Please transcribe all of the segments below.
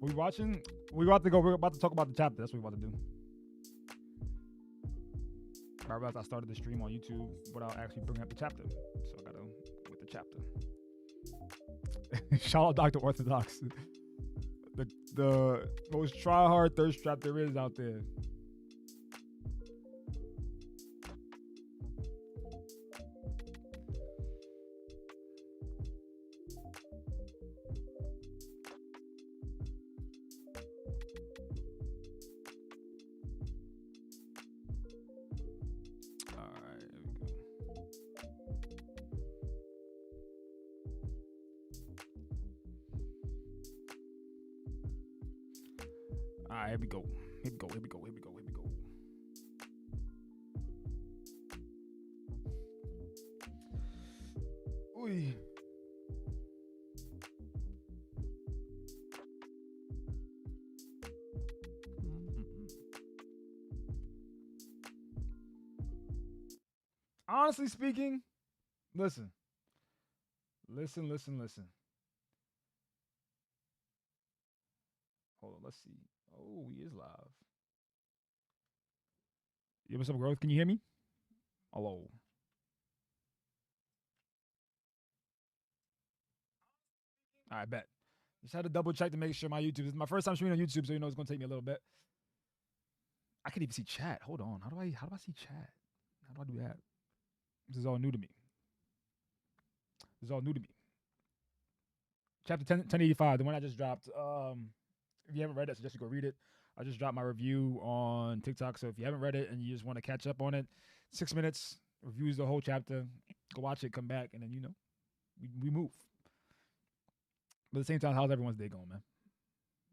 We watching? We about to go. We're about to talk about the chapter. That's what we're about to do. I realized I started the stream on YouTube without actually bringing up the chapter, so I gotta with the chapter. Shout out Dr. Orthodox, the most try hard thirst trap there is out there. All right, here we go. Here we go. Here we go. Here we go. Here we go. Oy. Honestly speaking, listen. Listen. Hold on, let's see. Oh, he is live. Yeah, what's up, growth? Can you hear me? Hello. All right, bet. Just had to double check to make sure my YouTube. This is my first time streaming on YouTube, so you know it's gonna take me a little bit. I can even see chat. Hold on. How do I see chat? How do I do that? This is all new to me. Chapter 1085, the one I just dropped. If you haven't read it, I suggest you go read it. I just dropped my review on TikTok, so if you haven't read it and you just want to catch up on it, 6 minutes, reviews the whole chapter. Go watch it, come back, and then we move. But at the same time, how's everyone's day going, man?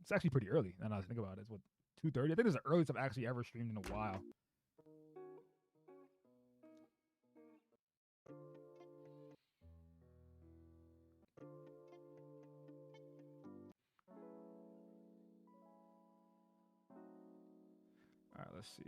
It's actually pretty early. Now I think about it, it's what 2:30. I think it's the earliest I've actually ever streamed in a while. All right, let's see.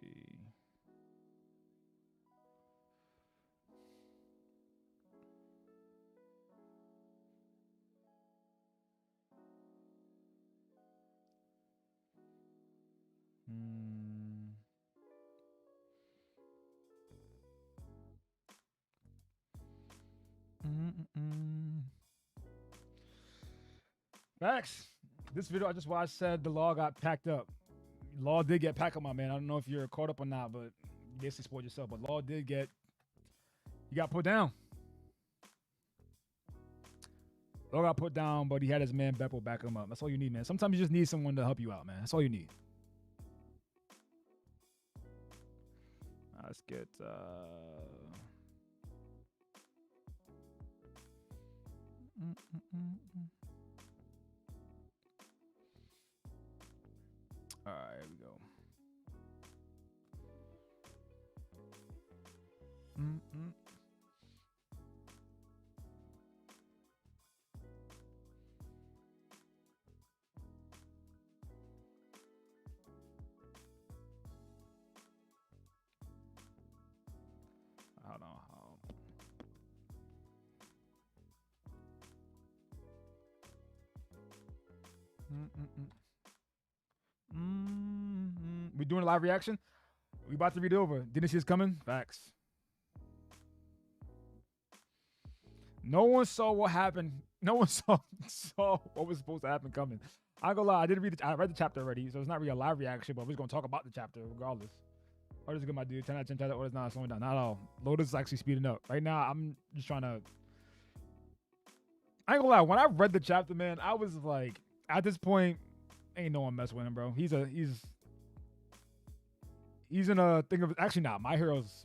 Facts. This video I just watched said the law got packed up. Law did get packed up, my man. I don't know if you're caught up or not, but you basically spoiled yourself. But Law did get, he got put down. Law got put down, but he had his man Beppo back him up. That's all you need, man. Sometimes you just need someone to help you out, man. That's all you need. Let's get all right, here we go. I don't know how. We doing a live reaction? We about to read it over. Didn't see it's coming? Facts. No one saw what happened. No one saw what was supposed to happen coming. I ain't gonna lie, I read the chapter already, so it's not really a live reaction, but we're just gonna talk about the chapter regardless. Orders is good, my dude. 10 out of 10 chapter orders not slowing down. Not at all. Lotus is actually speeding up. Right now, I'm just trying to. I ain't gonna lie, when I read the chapter, man, I was like, at this point, ain't no one mess with him, bro. He's in a thing of actually not. My hero's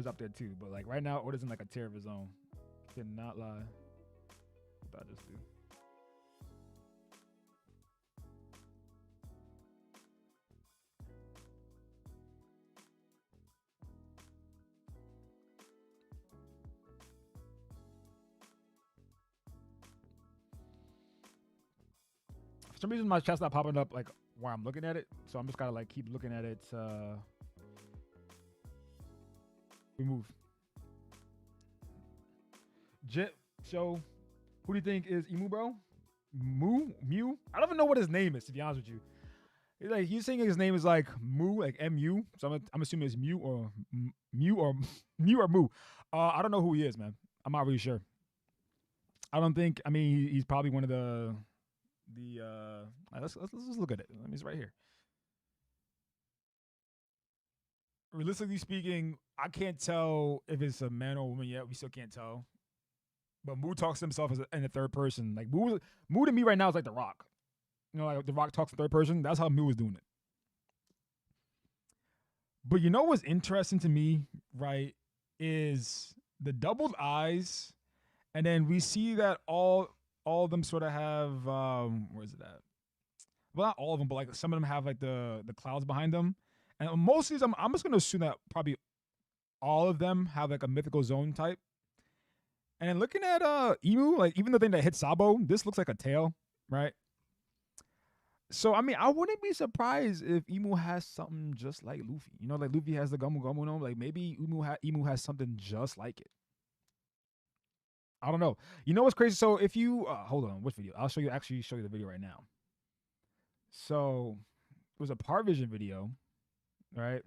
up there too. But like right now, Oda's in like a tier of his own. Cannot lie. What did I just do? For some reason, my chat's not popping up like where I'm looking at it, so I'm just gotta like keep looking at it. We move. Jet. So, who do you think is Emu, bro? Mew. I don't even know what his name is, to be honest with you. He's saying his name is like Moo, like MU. So I'm assuming it's Mew or Mew or Mew or Moo. I don't know who he is, man. I'm not really sure. I don't think. I mean, he's probably one of the. Let's look at it. It's right here. Realistically speaking, I can't tell if it's a man or a woman yet. We still can't tell. But Moo talks to himself in the third person. Like Moo to me right now is like The Rock. You know, like The Rock talks in third person. That's how Moo is doing it. But you know what's interesting to me, right, is the doubled eyes, and then we see that all of them sort of have where is it at? Well, not all of them, but like some of them have like the clouds behind them, and most of these, I'm just gonna assume that probably all of them have like a mythical zone type. And then looking at Emu, like even the thing that hit Sabo, this looks like a tail, right? So I mean, I wouldn't be surprised if Emu has something just like Luffy. You know, like Luffy has the Gumu Gumu no, like maybe Emu has something just like it. I don't know. You know what's crazy? So if you hold on, which video? I'll show you. Actually, show you the video right now. So it was a Par Vision video, right?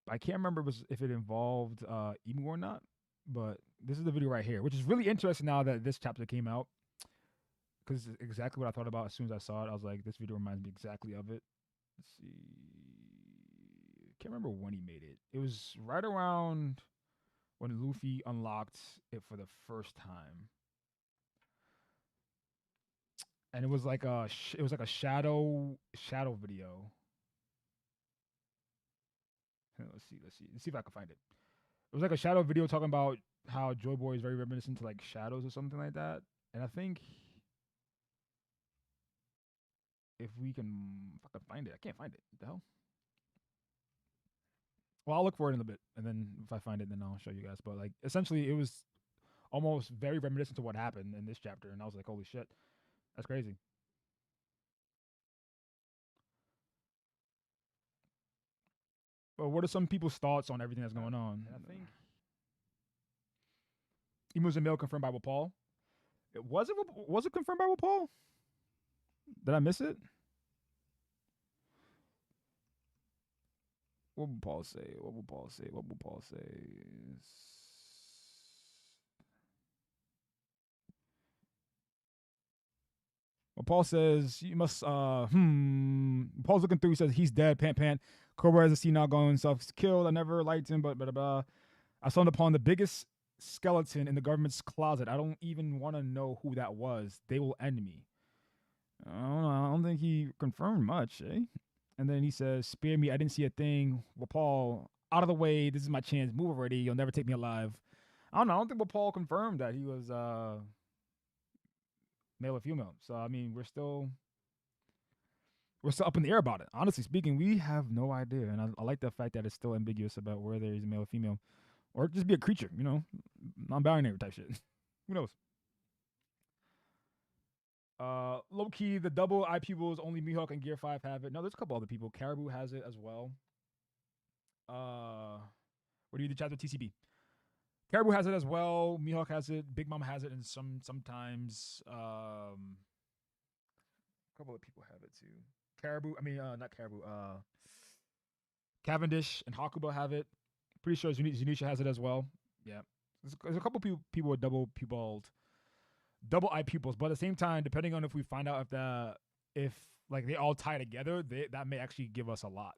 I can't remember if it involved Emu or not, but this is the video right here, which is really interesting now that this chapter came out, because it's exactly what I thought about as soon as I saw it. I was like, this video reminds me exactly of it. Let's see. Can't remember when he made it. It was right around when Luffy unlocked it for the first time, and it was like a shadow video. Let's see if I can find it. It was like a shadow video talking about how Joy Boy is very reminiscent to like shadows or something like that. And I think if I can find it, I can't find it. What the hell? Well, I'll look for it in a bit, and then if I find it, then I'll show you guys. But like, essentially, it was almost very reminiscent to what happened in this chapter, and I was like, holy shit, that's crazy. But what are some people's thoughts on everything that's going on? And I think Emu's a male confirmed by Paul. Was it confirmed by Paul? Did I miss it? What would Paul say? What would Paul say? What would Paul say? Well, Paul says you must. Paul's looking through. He says he's dead. Pant pant. Cobra has a scene now going self killed. I never liked him, but blah, blah, blah. I stumbled upon the biggest skeleton in the government's closet. I don't even want to know who that was. They will end me. I don't know. I don't think he confirmed much, eh? And then he says, "Spare me. I didn't see a thing." Well, Paul, out of the way. This is my chance. Move already. You'll never take me alive. I don't know. I don't think Paul confirmed that he was male or female. So I mean, we're still up in the air about it. Honestly speaking, we have no idea, and I like the fact that it's still ambiguous about whether he's male or female, or just be a creature. You know, non-binary type shit. Who knows? Low key, the double eye pupils only Mihawk and Gear 5 have it. No, there's a couple other people. Caribou has it as well. What do you do? Chapter TCB. Caribou has it as well. Mihawk has it. Big Mom has it, and sometimes a couple of people have it too. Caribou. I mean, not Caribou. Cavendish and Hakuba have it. Pretty sure Zunisha has it as well. Yeah, there's a couple people with double eye pupils, but at the same time, depending on if we find out if like they all tie together, that may actually give us a lot.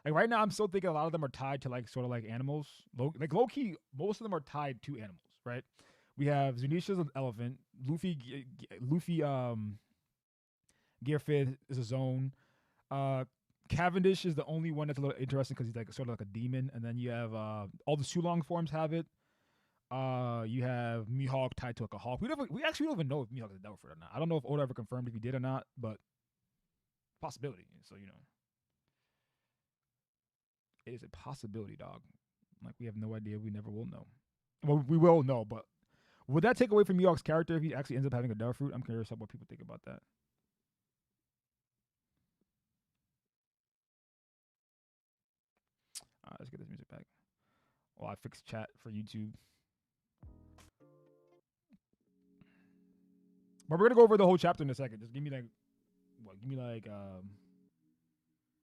Like right now, I'm still thinking a lot of them are tied to like sort of like animals. Like low key, most of them are tied to animals, right? We have Zunisha's an elephant. Luffy, Gear 5 is a zone. Uh, Cavendish is the only one that's a little interesting because he's like sort of like a demon. And then you have all the Sulong forms have it. You have Mihawk tied to like a hawk. We actually don't even know if Mihawk is a devil fruit or not. I don't know if Oda ever confirmed if he did or not, but possibility. So it is a possibility, dog. Like we have no idea. We never will know. Well, we will know, but would that take away from Mihawk's character if he actually ends up having a devil fruit? I'm curious about what people think about that. Let's get this music back. Well, I fixed chat for YouTube. But we're gonna go over the whole chapter in a second. Just give me like, what? Give me like a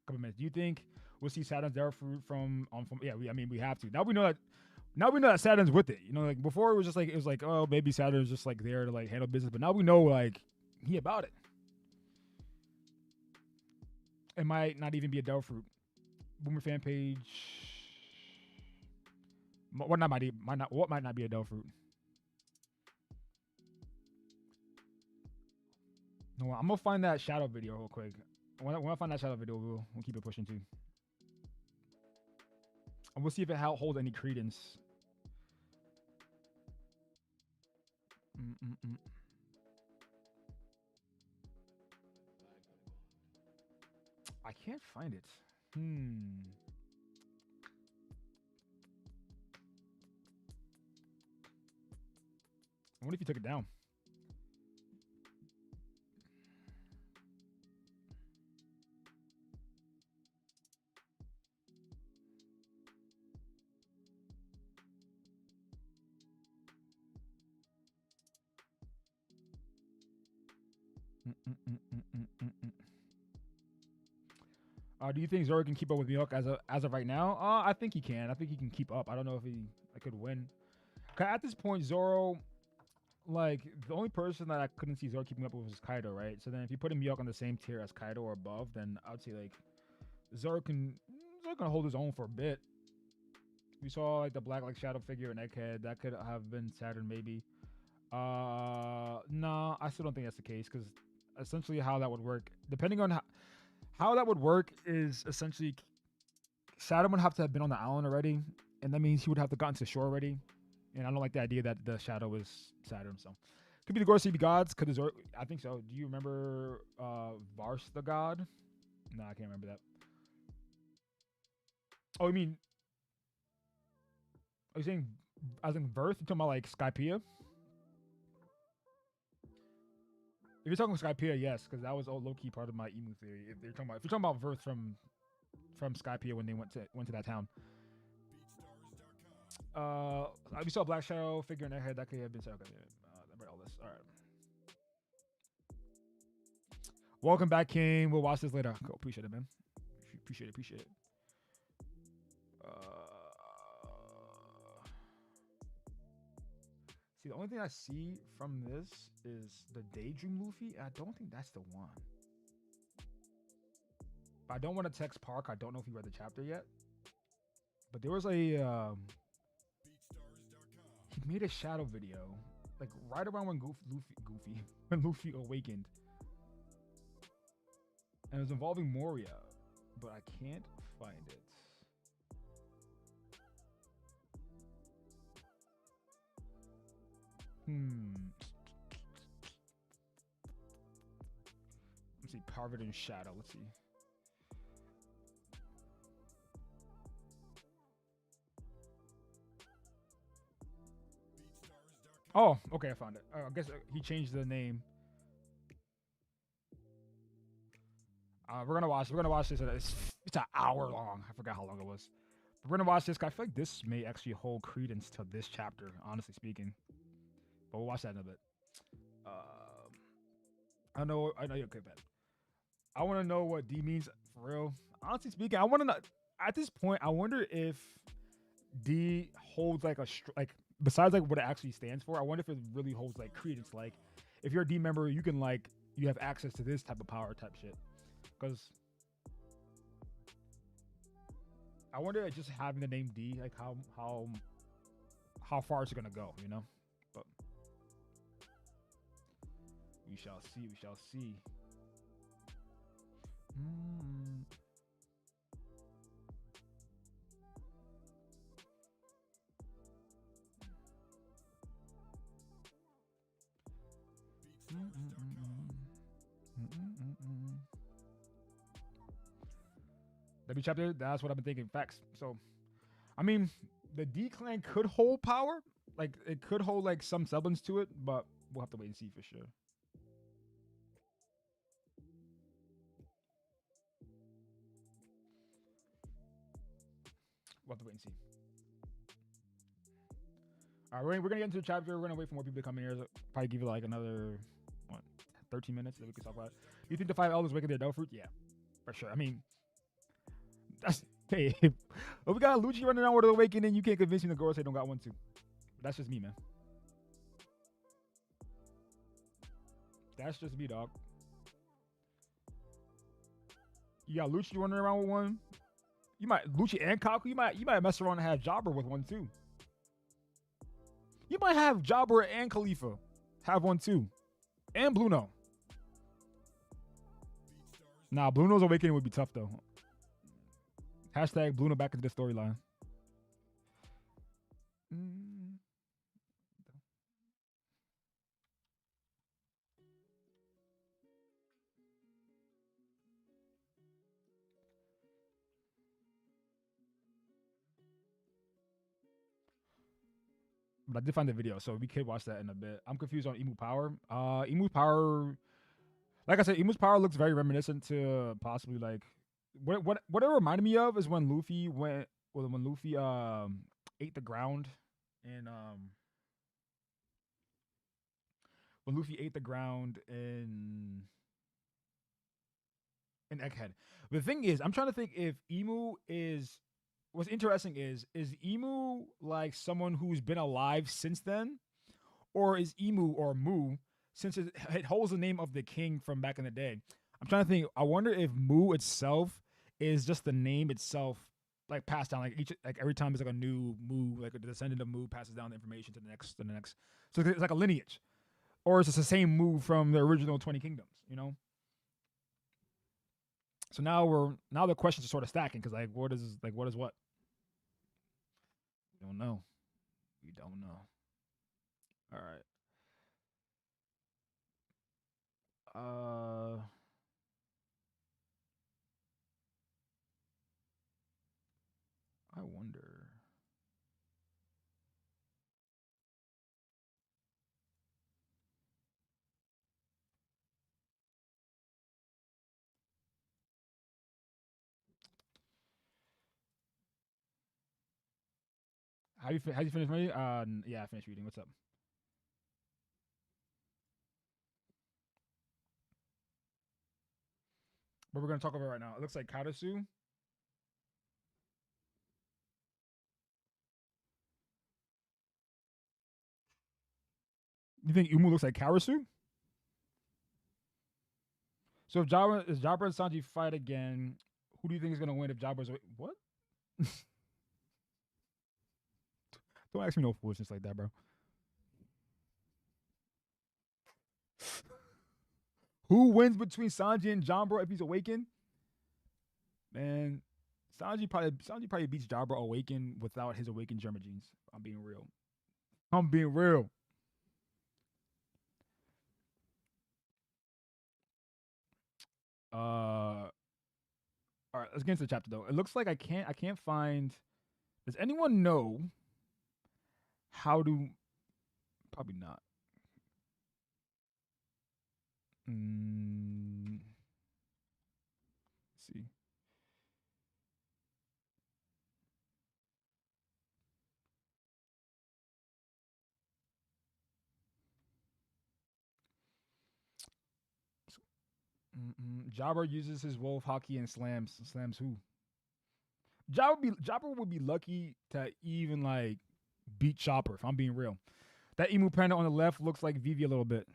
couple minutes. Do you think we'll see Saturn's Arrow fruit from? Yeah, I mean, we have to. Now we know that. Now we know that Saturn's with it. You know, like before it was just like oh, maybe Saturn's just like there to like handle business. But now we know like he about it. It might not even be a Devil fruit. Boomer fan page. What might not be a Devil fruit? No, I'm gonna find that shadow video real quick. When I find that shadow video, we'll keep it pushing too, and we'll see if it holds any credence. I can't find it. I wonder if you took it down. Do you think Zoro can keep up with Mihawk as of right now? I think he can. I think he can keep up. I don't know if he could win. At this point, Zoro, like the only person that I couldn't see Zoro keeping up with was Kaido, right? So then if you put Mihawk on the same tier as Kaido or above, then I'd say like Zoro can hold his own for a bit. We saw like the black like shadow figure and Egghead. That could have been Saturn maybe. No, I still don't think that's the case because essentially how that would work, depending on how that would work, is essentially Saturn would have to have been on the island already, and that means he would have to gotten to shore already. And I don't like the idea that the shadow was Saturn. So could be the Gorosei gods. Could Zoro? I think so. Do you remember Vars the god? No, I can't remember that. Oh, you mean? Are you saying as in Verth? You're talking about like Skypiea? If you're talking Skypiea, yes, because that was low key part of my emu theory. If you're talking about Verth from Skypiea when they went to that town. We saw Black Shadow figure in their head. That could have been said. Okay, I read all this. All right. Welcome back, King. We'll watch this later. Cool. Appreciate it, man. Appreciate it. See, the only thing I see from this is the Daydream Luffy. I don't think that's the one. But I don't want to text Park. I don't know if he read the chapter yet. But there was he made a shadow video, like right around when when Luffy awakened. And it was involving Moria, but I can't find it. Let's see, Parvati and Shadow. Let's see. Oh, okay, I found it. I guess he changed the name. We're gonna watch this. It's an hour long. I forgot how long it was. But we're gonna watch this. I feel like this may actually hold credence to this chapter, honestly speaking. But we'll watch that in a bit. I know you're okay, bet. I want to know what D means for real. Honestly speaking, I want to know. At this point, I wonder if D holds like besides like what it actually stands for. I wonder if it really holds like credence. Like, if you're a D member, you can you have access to this type of power type shit. Because I wonder just having the name D, like how far it's gonna go, you know? But we shall see. W chapter, that's what I've been thinking. Facts. So, I mean, the D clan could hold power. Like, it could hold like some semblance to it, but we'll have to wait and see for sure. We'll have to wait and see. All right, we're gonna get into the chapter. We're gonna wait for more people to come in here. So probably give it like another 1, 13 minutes that we can talk about it. You think the 5 elders waken their devil fruit? Yeah, for sure. I mean, that's hey. If we got Lucci running around with an awakening, you can't convince me the girls don't got one too. That's just me, man. That's just me, dog. You got Lucci running around with one. You might Lucci and Kaku. You might mess around and have Jobber with one too. You might have Jobber and Khalifa have one too, and Bluno. Nah, Bluno's awakening would be tough though. Hashtag Bluno back into the storyline. But I did find the video, so we could watch that in a bit. I'm confused on Emu Power. Emu Power, like I said, Emu's power looks very reminiscent to possibly like what it reminded me of is when Luffy when Luffy ate the ground and when Luffy ate the ground in Egghead. The thing is, I'm trying to think if Emu is what's interesting is Emu like someone who's been alive since then, or is Emu or Mu since it holds the name of the king from back in the day? I'm trying to think. I wonder if Mu itself is just the name itself, like passed down. Like every time there's like a new Mu, like a descendant of Mu passes down the information to the next. So it's like a lineage, or is it the same Mu from the original 20 Kingdoms? You know. So now the questions are sort of stacking because what is what? We don't know. We don't know. All right. I wonder. How you finish reading? Yeah, I finished reading. What's up? What we're gonna talk about right now? It looks like Karasu. You think Umu looks like Karasu? So if Jabra and Sanji fight again, who do you think is gonna win if Jabra's what? Don't ask me no foolishness like that, bro. Who wins between Sanji and Jabra if he's awakened? Man, Sanji probably beats Jabra awakened without his awakened German genes. I'm being real. I'm being real. All right, let's get into the chapter though. It looks like I can't find. Does anyone know how to? Probably not. Let's see. Jabber uses his wolf hockey and slams who? Jabber would be lucky to even like beat Chopper. If I'm being real, that emu panda on the left looks like Vivi a little bit.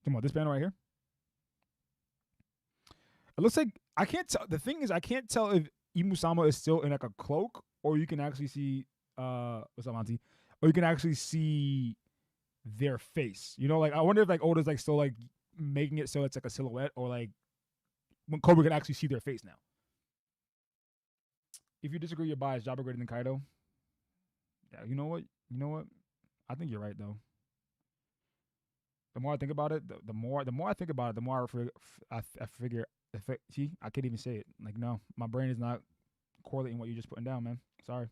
Come on, this panda right here. It looks like I can't tell. The thing is, I can't tell if Imu Sama is still in like a cloak, or you can actually see what's up, Auntie? Or you can actually see their face. You know, like I wonder if like Oda's like still like making it so it's like a silhouette, or like when Cobra can actually see their face now. If you disagree, you're biased. Jabba greater than Kaido. Yeah, you know what? You know what? I think you're right though. The more I think about it, the more I think about it, the more I figure. See, I can't even say it. Like, no, my brain is not correlating what you're just putting down, man. Sorry.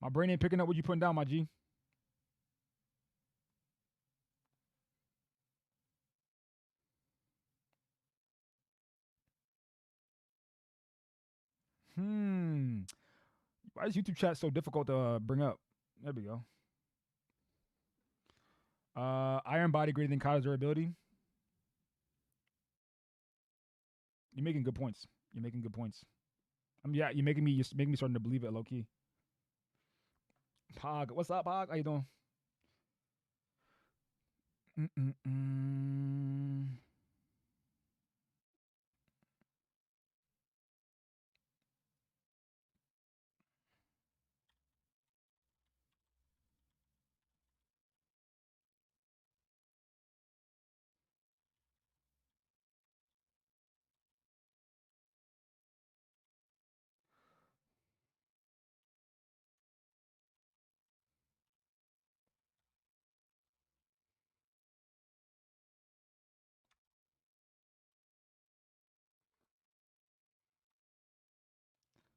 My brain ain't picking up what you putting down, my G. Hmm. Why is YouTube chat so difficult to bring up? There we go. Iron body greater than Kai's durability. You're making good points. You're making good points. Yeah, you're making me starting to believe it low key. Pog, what's up, Pog? How you doing? Mm-mm-mm.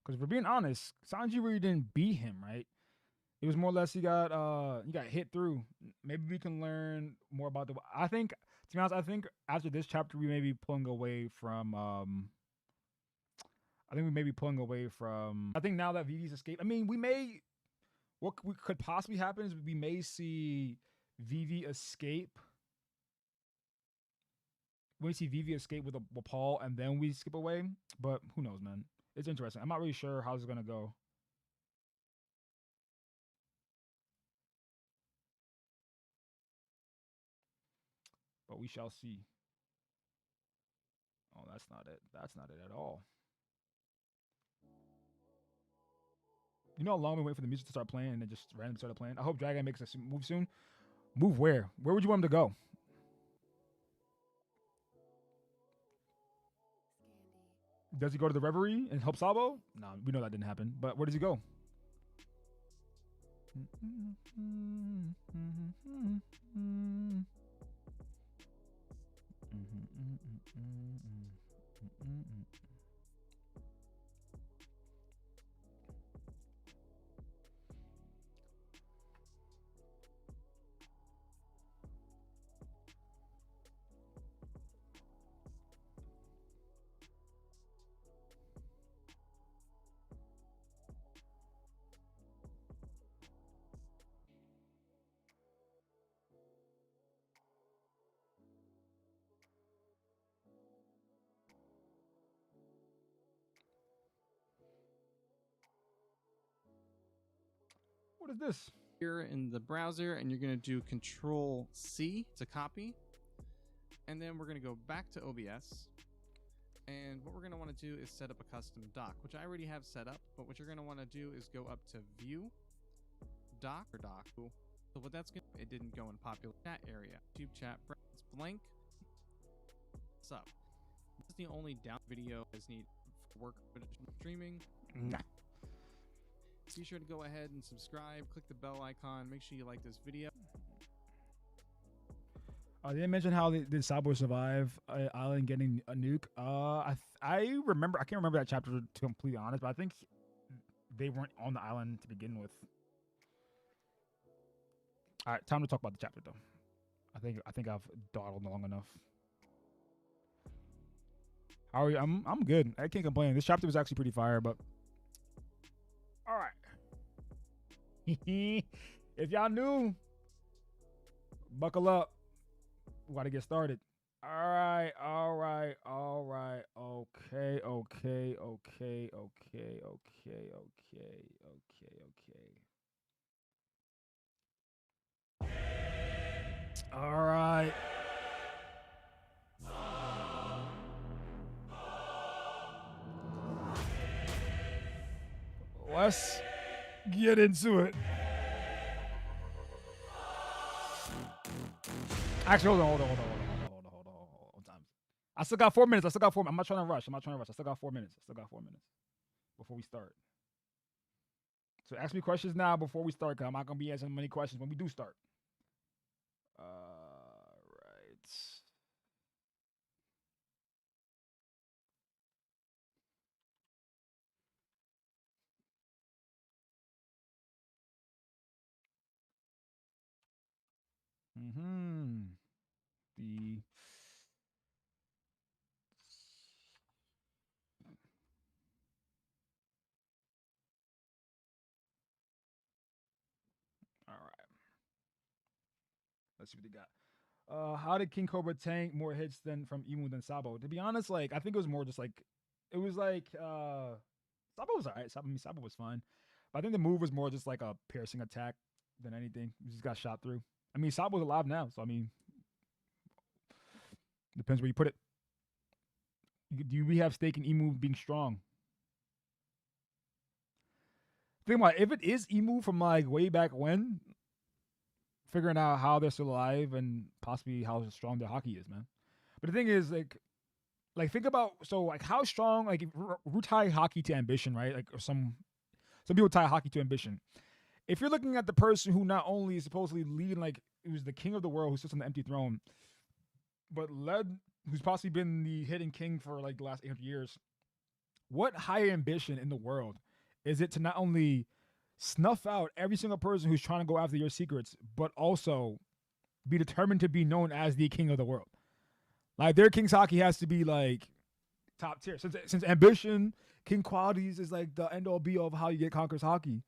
Because if we're being honest, Sanji really didn't beat him, right? It was more or less he got hit through. Maybe we can learn more about the. I think, to be honest, I think after this chapter we may be pulling away from. I think we may be pulling away from. I think now that Vivi's escaped, I mean, we may. What we could possibly happen is we may see Vivi escape. We see Vivi escape with Paul, and then we skip away. But who knows, man? It's interesting. I'm not really sure how this is gonna go. But we shall see. Oh, that's not it. That's not it at all. You know how long we wait for the music to start playing and it just randomly started playing? I hope Dragon makes a move soon. Move where? Where would you want him to go? Does he go to the Reverie and help Sabo? No, we know that didn't happen. But where does he go? What is this? Here in the browser, and you're going to do Control C to copy. And then we're going to go back to OBS. And what we're going to want to do is set up a custom doc, which I already have set up. But what you're going to want to do is go up to View, Doc, or Doc. So what that's going to, it didn't go in popular chat area. YouTube chat, it's blank. What's up? This is the only down video as need for work streaming. Nah. Be sure to go ahead and subscribe, click the bell icon, make sure you like this video. They didn't mention how did Sabo survive Island getting a nuke. I remember. I can't remember that chapter to be completely honest, but I think they weren't on the island to begin with. All right, time to talk about the chapter though. I think I've dawdled long enough. How are you? I'm good. I can't complain. This chapter was actually pretty fire, but all right. If y'all new, buckle up. We got to get started. All right. Okay. All right. Let's get into it. Actually, hold on. I still got 4 minutes. I'm not trying to rush. I still got 4 minutes. Before we start. So ask me questions now before we start, because I'm not going to be answering many questions when we do start. Right. The Let's see what they got. How did King Cobra tank more hits from Emu than Sabo? To be honest, like I think it was more just like it was like Sabo was alright. Sabo was fine. But I think the move was more just like a piercing attack than anything. He just got shot through. I mean, Sabo's alive now, so I mean, depends where you put it. Do we have stake in Emu being strong? Think about it, if it is Emu from like way back when, figuring out how they're still alive and possibly how strong their hockey is, man. But the thing is, like think about like how strong like we tie hockey to ambition, right? Like or some people tie hockey to ambition. If you're looking at the person who not only is supposedly leading, like it was the king of the world who sits on the empty throne, but who's possibly been the hidden king for like the last 800 years, what higher ambition in the world is it to not only snuff out every single person who's trying to go after your secrets, but also be determined to be known as the king of the world? Like their king's hockey has to be like top tier. Since ambition, king qualities is like the end all be all of how you get conquers hockey.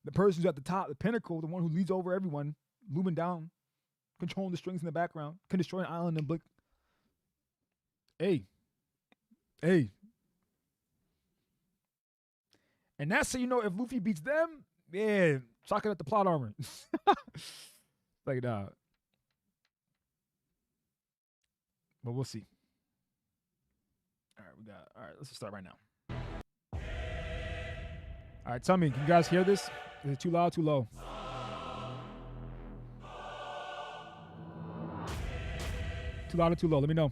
The person who's at the top, the pinnacle, the one who leads over everyone, looming down, controlling the strings in the background, can destroy an island and blink. Hey. And that's so you know if Luffy beats them, yeah, chalk it at the plot armor. Like that. But we'll see. All right, let's just start right now. All right, tell me, can you guys hear this? Is it too loud, too low? Too loud or too low? Let me know.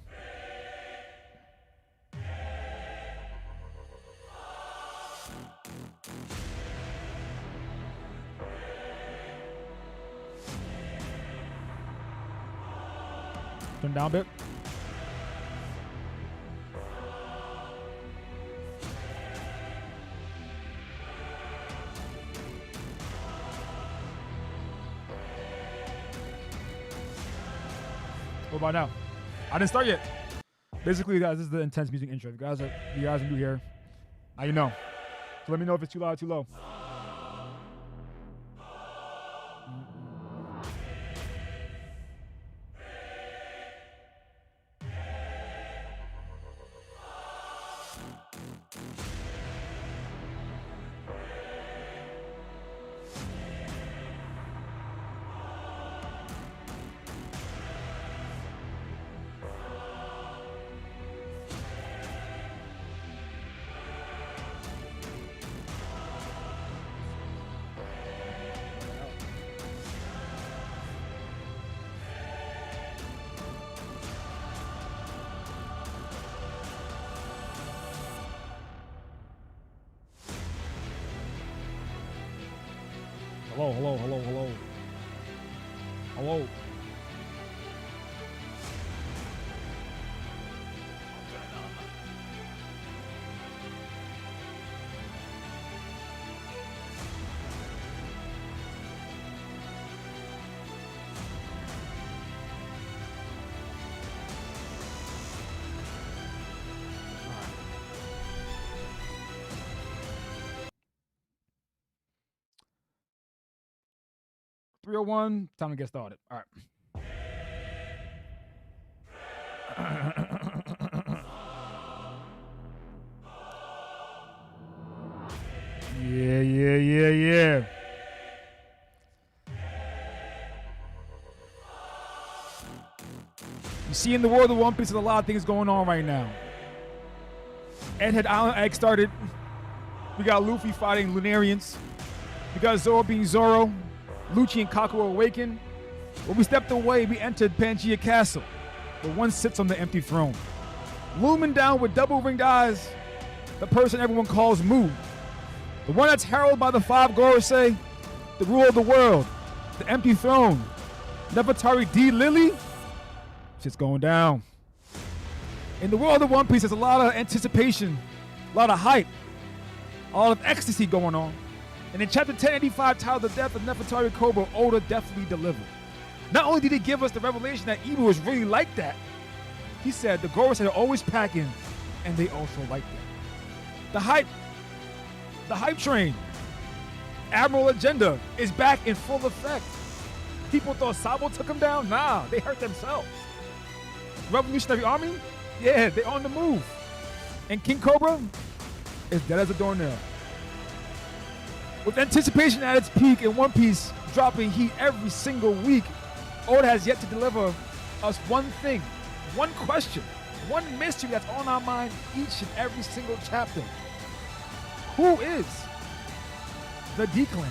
Turn down a bit. What about now? I didn't start yet. Basically, guys, this is the intense music intro. If you guys are new here, now you know. So let me know if it's too loud or too low. Hello. .301, time to get started. All right. Yeah. You see, in the world of One Piece, there's a lot of things going on right now. Egghead Island Egg started. We got Luffy fighting Lunarians. We got Zoro being Zoro. Lucci and Kaku awakened. When we stepped away, we entered Pangaea Castle, where one sits on the empty throne. Looming down with double-ringed eyes, the person everyone calls Mu. The one that's heralded by the five Gorosei, the ruler of the world, the empty throne. Nefertari D. Lily, shit's going down. In the world of One Piece, there's a lot of anticipation, a lot of hype, a lot of ecstasy going on. And in chapter 1085, titled The Death of Nefertari Cobra, Oda definitely delivered. Not only did he give us the revelation that Ibu was really like that, he said the Gorosei are always packing, and they also like that. The hype train, Admiral Agenda, is back in full effect. People thought Sabo took him down. Nah, they hurt themselves. Revolutionary Army, yeah, they're on the move. And King Cobra is dead as a doornail. With anticipation at its peak and One Piece dropping heat every single week, Oda has yet to deliver us one thing, one question, one mystery that's on our mind each and every single chapter. Who is the D-Clan?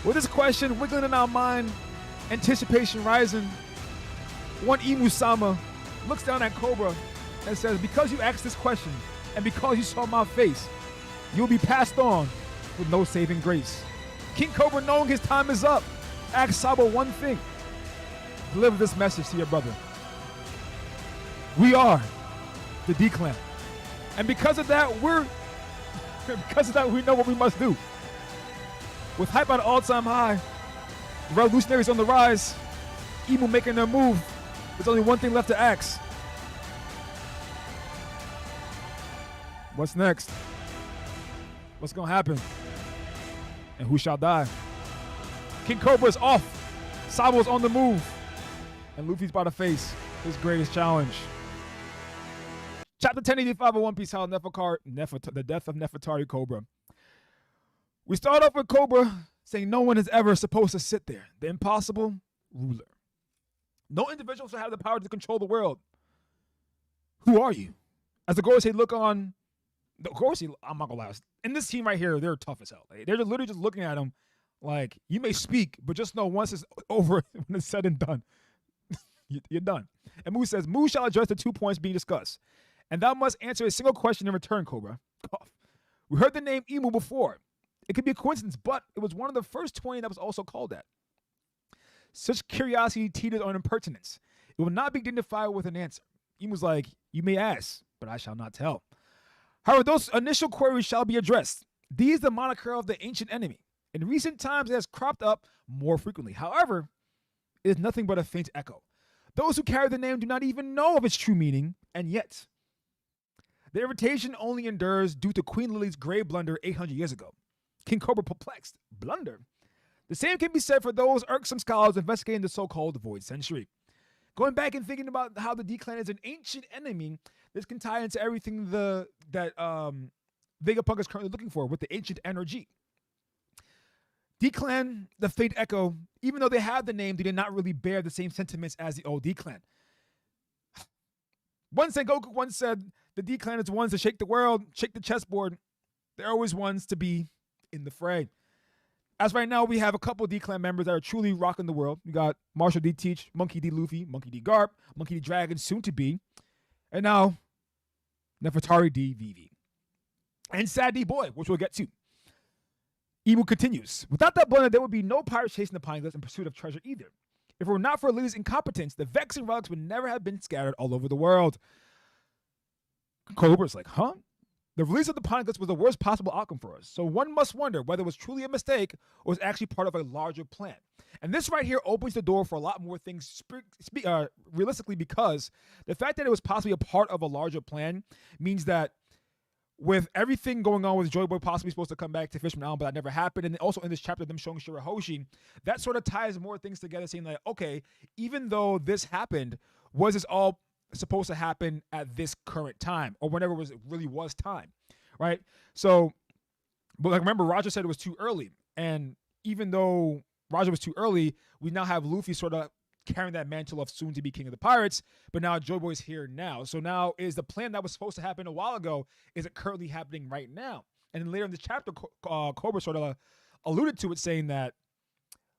With this question wiggling in our mind, anticipation rising, one Imu-sama looks down at Cobra and says, because you asked this question and because you saw my face, you'll be passed on with no saving grace. King Cobra, knowing his time is up, asks Sabo one thing. Deliver this message to your brother. We are the D-Clan. And because of that, we know what we must do. With hype at an all-time high, the revolutionaries on the rise, Imu making their move, there's only one thing left to ask. What's next? What's gonna happen? And who shall die? King Cobra's off. Sabo's on the move. And Luffy's about to face his greatest challenge. Chapter 1085 of One Piece, How the Death of Nefertari Cobra. We start off with Cobra saying no one is ever supposed to sit there. The impossible ruler. No individual should have the power to control the world. Who are you? As the Gorosei look on, the Gorosei, I'm not gonna lie, in this team right here, they're tough as hell. They're literally just looking at him like, you may speak, but just know once it's over, when it's said and done, you're done. And Mu says, Mu shall address the 2 points being discussed, and thou must answer a single question in return, Cobra. We heard the name Imu before. It could be a coincidence, but it was one of the first 20 that was also called that. Such curiosity teeters on impertinence. It will not be dignified with an answer. Imu's like, you may ask, but I shall not tell. However, those initial queries shall be addressed. These the moniker of the ancient enemy. In recent times, it has cropped up more frequently. However, it is nothing but a faint echo. Those who carry the name do not even know of its true meaning, and yet, the irritation only endures due to Queen Lily's grave blunder 800 years ago. King Cobra perplexed. Blunder? The same can be said for those irksome scholars investigating the so-called Void Century. Going back and thinking about how the D-Clan is an ancient enemy, this can tie into everything that Vegapunk is currently looking for with the ancient energy. D-Clan, the faint echo, even though they have the name, they did not really bear the same sentiments as the old D-Clan. One Sengoku once said, the D-Clan is ones to shake the world, shake the chessboard. They're always ones to be in the fray. As right now, we have a couple of D-Clan members that are truly rocking the world. We got Marshall D. Teach, Monkey D. Luffy, Monkey D. Garp, Monkey D. Dragon, soon to be, and now Nefertari D. Vivi. And Sad D. Boy, which we'll get to. Imu continues. Without that blunder, there would be no pirates chasing the Pine Cliffs in pursuit of treasure either. If it were not for Lily's incompetence, the vexing relics would never have been scattered all over the world. Cobra's like, huh? The release of the Pine Cliffs was the worst possible outcome for us, so one must wonder whether it was truly a mistake or was actually part of a larger plan. And this right here opens the door for a lot more things realistically, because the fact that it was possibly a part of a larger plan means that with everything going on with Joy Boy possibly supposed to come back to Fishman Island, but that never happened, and also in this chapter, them showing Shirahoshi, that sort of ties more things together, saying like, okay, even though this happened, was this all supposed to happen at this current time or whenever it really was time, right? So, but like remember, Roger said it was too early, and even though Roger was too early, we now have Luffy sort of carrying that mantle of soon to be king of the pirates, but now Joy Boy's here now. So now is the plan that was supposed to happen a while ago, is it currently happening right now? And then later in this chapter, Cobra sort of alluded to it, saying that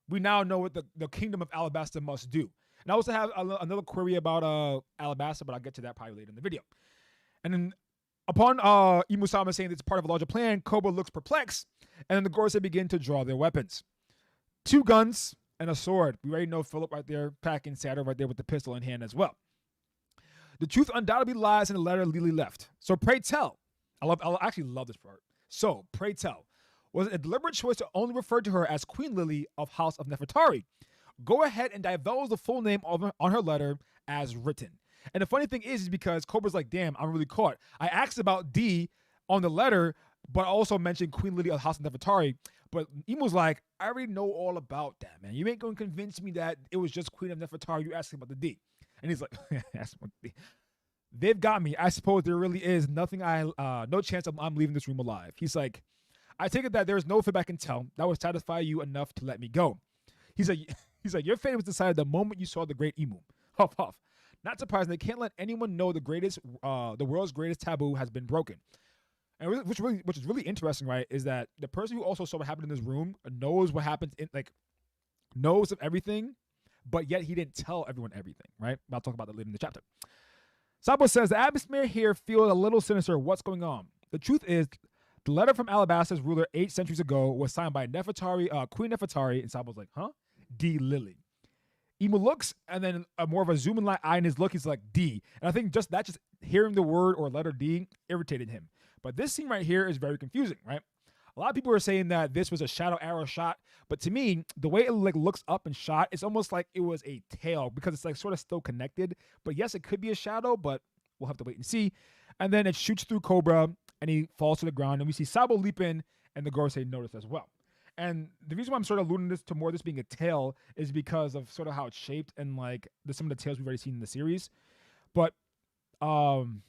we now know what the kingdom of Alabasta must do. And I also have another query about Alabasta, but I'll get to that probably later in the video. And then upon Imu-sama saying that it's part of a larger plan, Cobra looks perplexed, and then the Gorosei begin to draw their weapons. 2 guns and a sword. We already know Philip right there, packing Saturn right there with the pistol in hand as well. The truth undoubtedly lies in the letter Lily left. So pray tell. I actually love this part. So pray tell. Was it a deliberate choice to only refer to her as Queen Lily of House of Nefertari? Go ahead and divulge the full name on her letter as written. And the funny thing is because Cobra's like, damn, I'm really caught. I asked about D on the letter, but also mentioned Queen Lily of House of Nefertari, But Emu's like, I already know all about that, man. You ain't gonna convince me that it was just Queen of Nefertari. You asking about the D. And he's like, ask about the D. They've got me. I suppose there really is nothing no chance I'm leaving this room alive. He's like, I take it that there's no fib I can tell that would satisfy you enough to let me go. He's like, your fate was decided the moment you saw the great Emu. Huff, huff. Not surprising, they can't let anyone know the world's greatest taboo has been broken. And which is really interesting, right? Is that the person who also saw what happened in this room knows what happened knows of everything, but yet he didn't tell everyone everything, right? I'll talk about that later in the chapter. Sabo says the atmosphere here feels a little sinister. What's going on? The truth is, the letter from Alabaster's ruler 8 centuries ago was signed by Queen Nefertari, and Sabo's like, huh? D. Lily. Emu looks, and then more of a zoom in eye in his look, he's like, D. And I think just hearing the word or letter D irritated him. But this scene right here is very confusing, right? A lot of people are saying that this was a shadow arrow shot, but to me, the way it looks up and shot, it's almost like it was a tail because it's sort of still connected. But yes, it could be a shadow, but we'll have to wait and see. And then it shoots through Cobra, and he falls to the ground, and we see Sabo leap in, and the Gorosei notice as well. And the reason why I'm sort of alluding to this being a tail is because of sort of how it's shaped and some of the tails we've already seen in the series. But when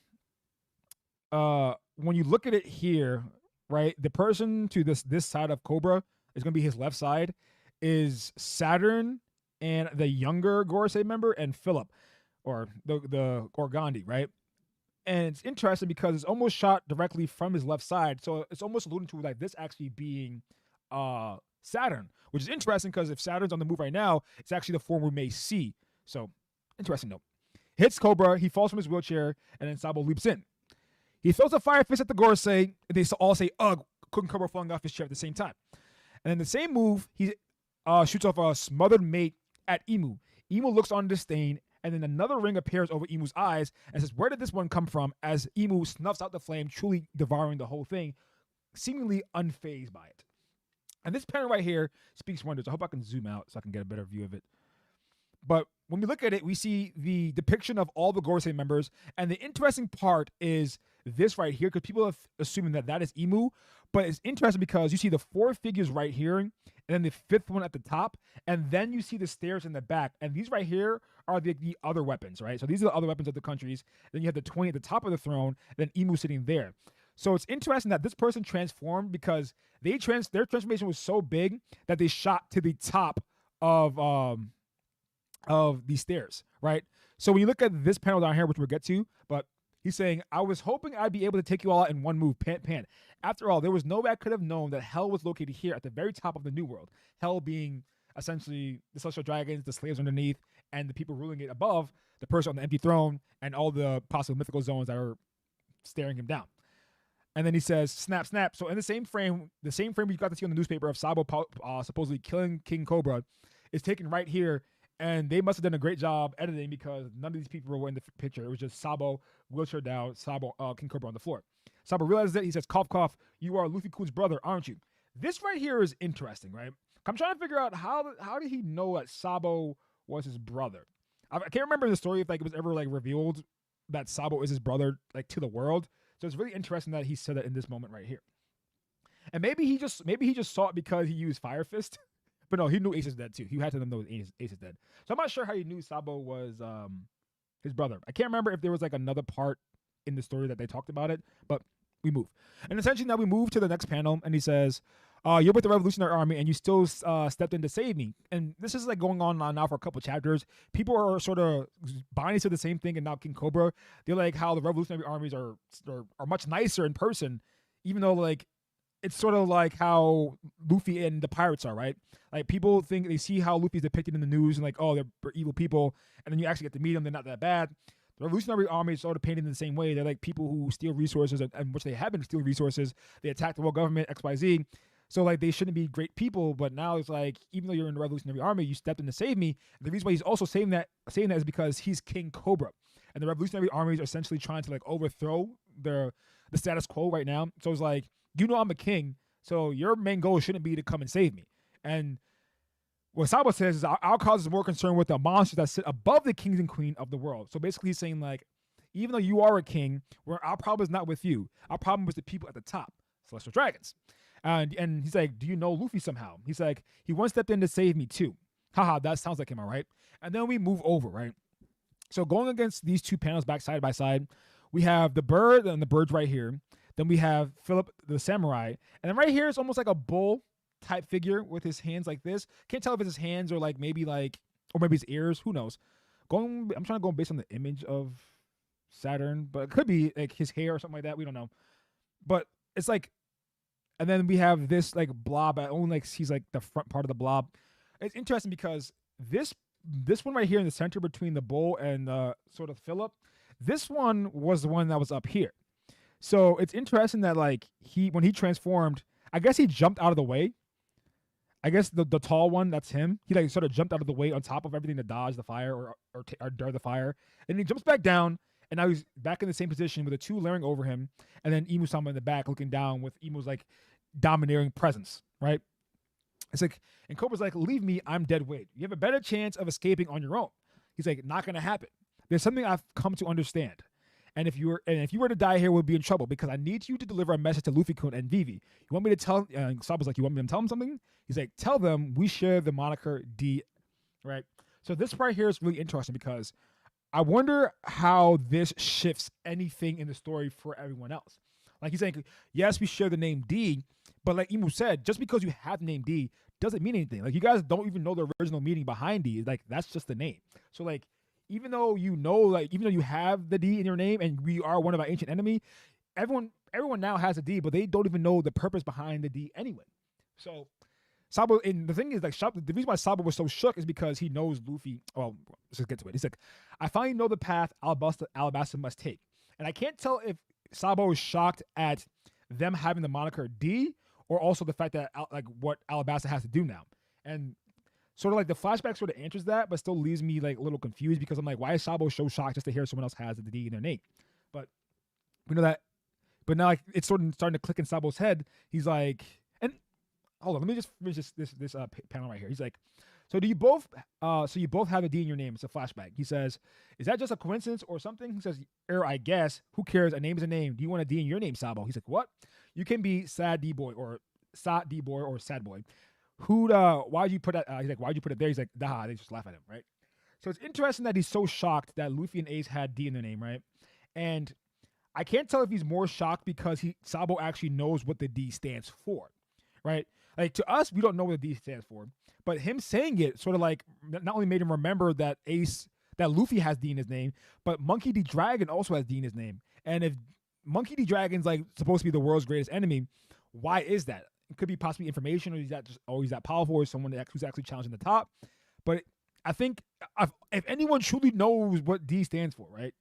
you look at it here, right, the person to this side of Cobra is going to be his left side is Saturn and the younger Gorosei member and Philip, or the Organdi, right? And it's interesting because it's almost shot directly from his left side, so it's almost alluding to this actually being Saturn, which is interesting because if Saturn's on the move right now, it's actually the form we may see. So, interesting note. Hits Cobra, he falls from his wheelchair, and then Sabo leaps in. He throws a fire fist at the Gorosei, and they all say, ugh, Queen Cobra falling off his chair at the same time. And in the same move, he shoots off a smothered mate at Emu. Emu looks on disdain, and then another ring appears over Emu's eyes and says, where did this one come from? As Emu snuffs out the flame, truly devouring the whole thing, seemingly unfazed by it. And this panel right here speaks wonders. I hope I can zoom out so I can get a better view of it. But when we look at it, we see the depiction of all the Gorosei members. And the interesting part is this right here, because people are assuming that is Emu. But it's interesting because you see the 4 figures right here, and then the 5th one at the top. And then you see the stairs in the back. And these right here are the other weapons, right? So these are the other weapons of the countries. Then you have the 20 at the top of the throne, then Emu sitting there. So it's interesting that this person transformed because their transformation was so big that they shot to the top of these stairs, right? So when you look at this panel down here, which we'll get to, but he's saying, I was hoping I'd be able to take you all out in one move, pan. After all, there was no way I could have known that Hell was located here at the very top of the New World. Hell being essentially the celestial dragons, the slaves underneath, and the people ruling it above, the person on the empty throne, and all the possible mythical zones that are staring him down. And then he says, snap, snap. So in the same frame we got to see on the newspaper of Sabo supposedly killing King Cobra is taken right here. And they must have done a great job editing because none of these people were in the picture. It was just Sabo, wheelchair down, King Cobra on the floor. Sabo realizes it. He says, cough, cough, you are Luffy Kun's brother, aren't you? This right here is interesting, right? I'm trying to figure out how did he know that Sabo was his brother? I can't remember the story if it was ever revealed that Sabo is his brother to the world. So it's really interesting that he said that in this moment right here. And maybe he just saw it because he used Fire Fist. But no, he knew Ace is dead too. He had to know Ace is dead. So I'm not sure how he knew Sabo was his brother. I can't remember if there was another part in the story that they talked about it, but we move. And essentially now we move to the next panel, and he says, you're with the Revolutionary Army, and you still stepped in to save me. And this is going on now for a couple chapters. People are sort of buying into the same thing, and now King Cobra, they're like how the Revolutionary Armies are much nicer in person, even though it's sort of like how Luffy and the pirates are, right? People think they see how Luffy's depicted in the news and they're evil people, and then you actually get to meet them, they're not that bad. The Revolutionary Army is sort of painted in the same way. They're people who steal resources, and which they have been stealing resources. They attack the world government, XYZ. So they shouldn't be great people, but now it's even though you're in the Revolutionary Army, you stepped in to save me. And the reason why he's also saying that is because he's King Cobra, and the Revolutionary Army is essentially trying to overthrow the status quo right now. So it's I'm a king, so your main goal shouldn't be to come and save me. And what Sabo says is our cause is more concerned with the monsters that sit above the kings and queen of the world. So basically he's saying even though you are a king, our problem is not with you. Our problem is the people at the top, celestial dragons. And he's like, do you know Luffy somehow? He's like, he once stepped in to save me too. Haha, that sounds like him, all right? And then we move over, right? So going against these two panels back side by side, we have the bird, and the bird's right here. Then we have Philip the samurai. And then right here is almost like a bull type figure with his hands like this. Can't tell if it's his hands or like maybe or maybe his ears. Who knows? I'm trying to go based on the image of Saturn, but it could be like his hair or something like that. We don't know. But it's like, and then we have this like blob. I only like sees like the front part of the blob. It's interesting because this one right here in the center between the bull and sort of Philip, this one was the one that was up here. So it's interesting that like when he transformed, I guess he jumped out of the way. I guess the tall one, that's him. He like sort of jumped out of the way on top of everything to dodge the fire or dare the fire, and he jumps back down. And now he's back in the same position with the two layering over him, and then Imu-sama in the back looking down with Imu's like domineering presence, right? It's like, and Cobra's like, leave me, I'm dead weight. You have a better chance of escaping on your own. He's like, not gonna happen. There's something I've come to understand. And if you were to die here, we'll be in trouble because I need you to deliver a message to Luffy-kun and Vivi. You want me to tell? Saba's like, you want me to tell them something? He's like, tell them we share the moniker D, right? So this part here is really interesting because I wonder how this shifts anything in the story for everyone else. Like he's saying, yes, we share the name D, but like Imu said, just because you have the name D doesn't mean anything. Like you guys don't even know the original meaning behind D. Like that's just the name. So like even though you have the D in your name and we are one of our ancient enemy, everyone now has a D, but they don't even know the purpose behind the D anyway. So Sabo, and the thing is, like, the reason why Sabo was so shook is because he knows Luffy. Well, let's just get to it. He's like, I finally know the path Alabasta must take. And I can't tell if Sabo is shocked at them having the moniker D or also the fact that, like, what Alabasta has to do now. And sort of like the flashback sort of answers that, but still leaves me, like, a little confused because I'm like, why is Sabo so shocked just to hear someone else has the D in their name? But we know that. But now, like, it's sort of starting to click in Sabo's head. He's like, hold on, let me just finish this panel right here. He's like, so you both have a D in your name. It's a flashback. He says, is that just a coincidence or something? He says, I guess. Who cares? A name is a name. Do you want a D in your name, Sabo? He's like, what? You can be Sad D Boy or Sad D Boy or Sad Boy. Why'd you put that? He's like, why'd you put it there? He's like, nah, they just laugh at him, right? So it's interesting that he's so shocked that Luffy and Ace had D in their name, right? And I can't tell if he's more shocked because Sabo actually knows what the D stands for, right? Like to us, we don't know what the D stands for, but him saying it sort of like not only made him remember that Luffy has D in his name, but Monkey D. Dragon also has D in his name. And if Monkey D. Dragon's like supposed to be the world's greatest enemy, why is that? It could be possibly information, or he's that powerful, or someone who's actually challenging the top. But I think if anyone truly knows what D stands for, right?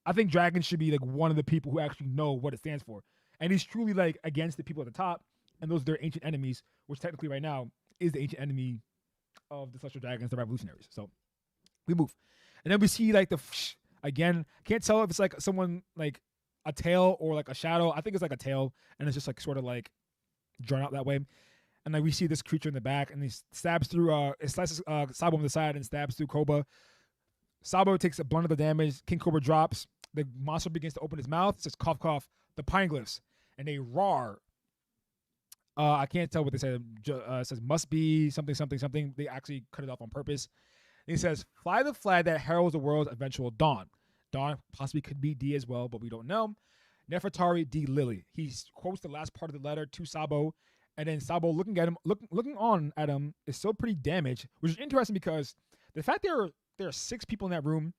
I think Dragon should be like one of the people who actually know what it stands for, and he's truly like against the people at the top. And those are their ancient enemies, which technically right now is the ancient enemy of the Celestial Dragons, the Revolutionaries. So we move. And then we see like again, can't tell if it's like someone like a tail or like a shadow. I think it's like a tail, and it's just like sort of like drawn out that way. And then we see this creature in the back, and he stabs through, it slices Sabo on the side and stabs through Koba. Sabo takes a blunt of the damage. King Cobra drops. The monster begins to open his mouth. It says, cough, cough, the pine glyphs. And they roar. I can't tell what they said. It says must be something, something, something. They actually cut it off on purpose. And he says, fly the flag that heralds the world's eventual dawn. Dawn possibly could be D as well, but we don't know. Nefertari D. Lily. He quotes the last part of the letter to Sabo, and then Sabo looking on at him is still pretty damaged, which is interesting because the fact there are 6 people in that room,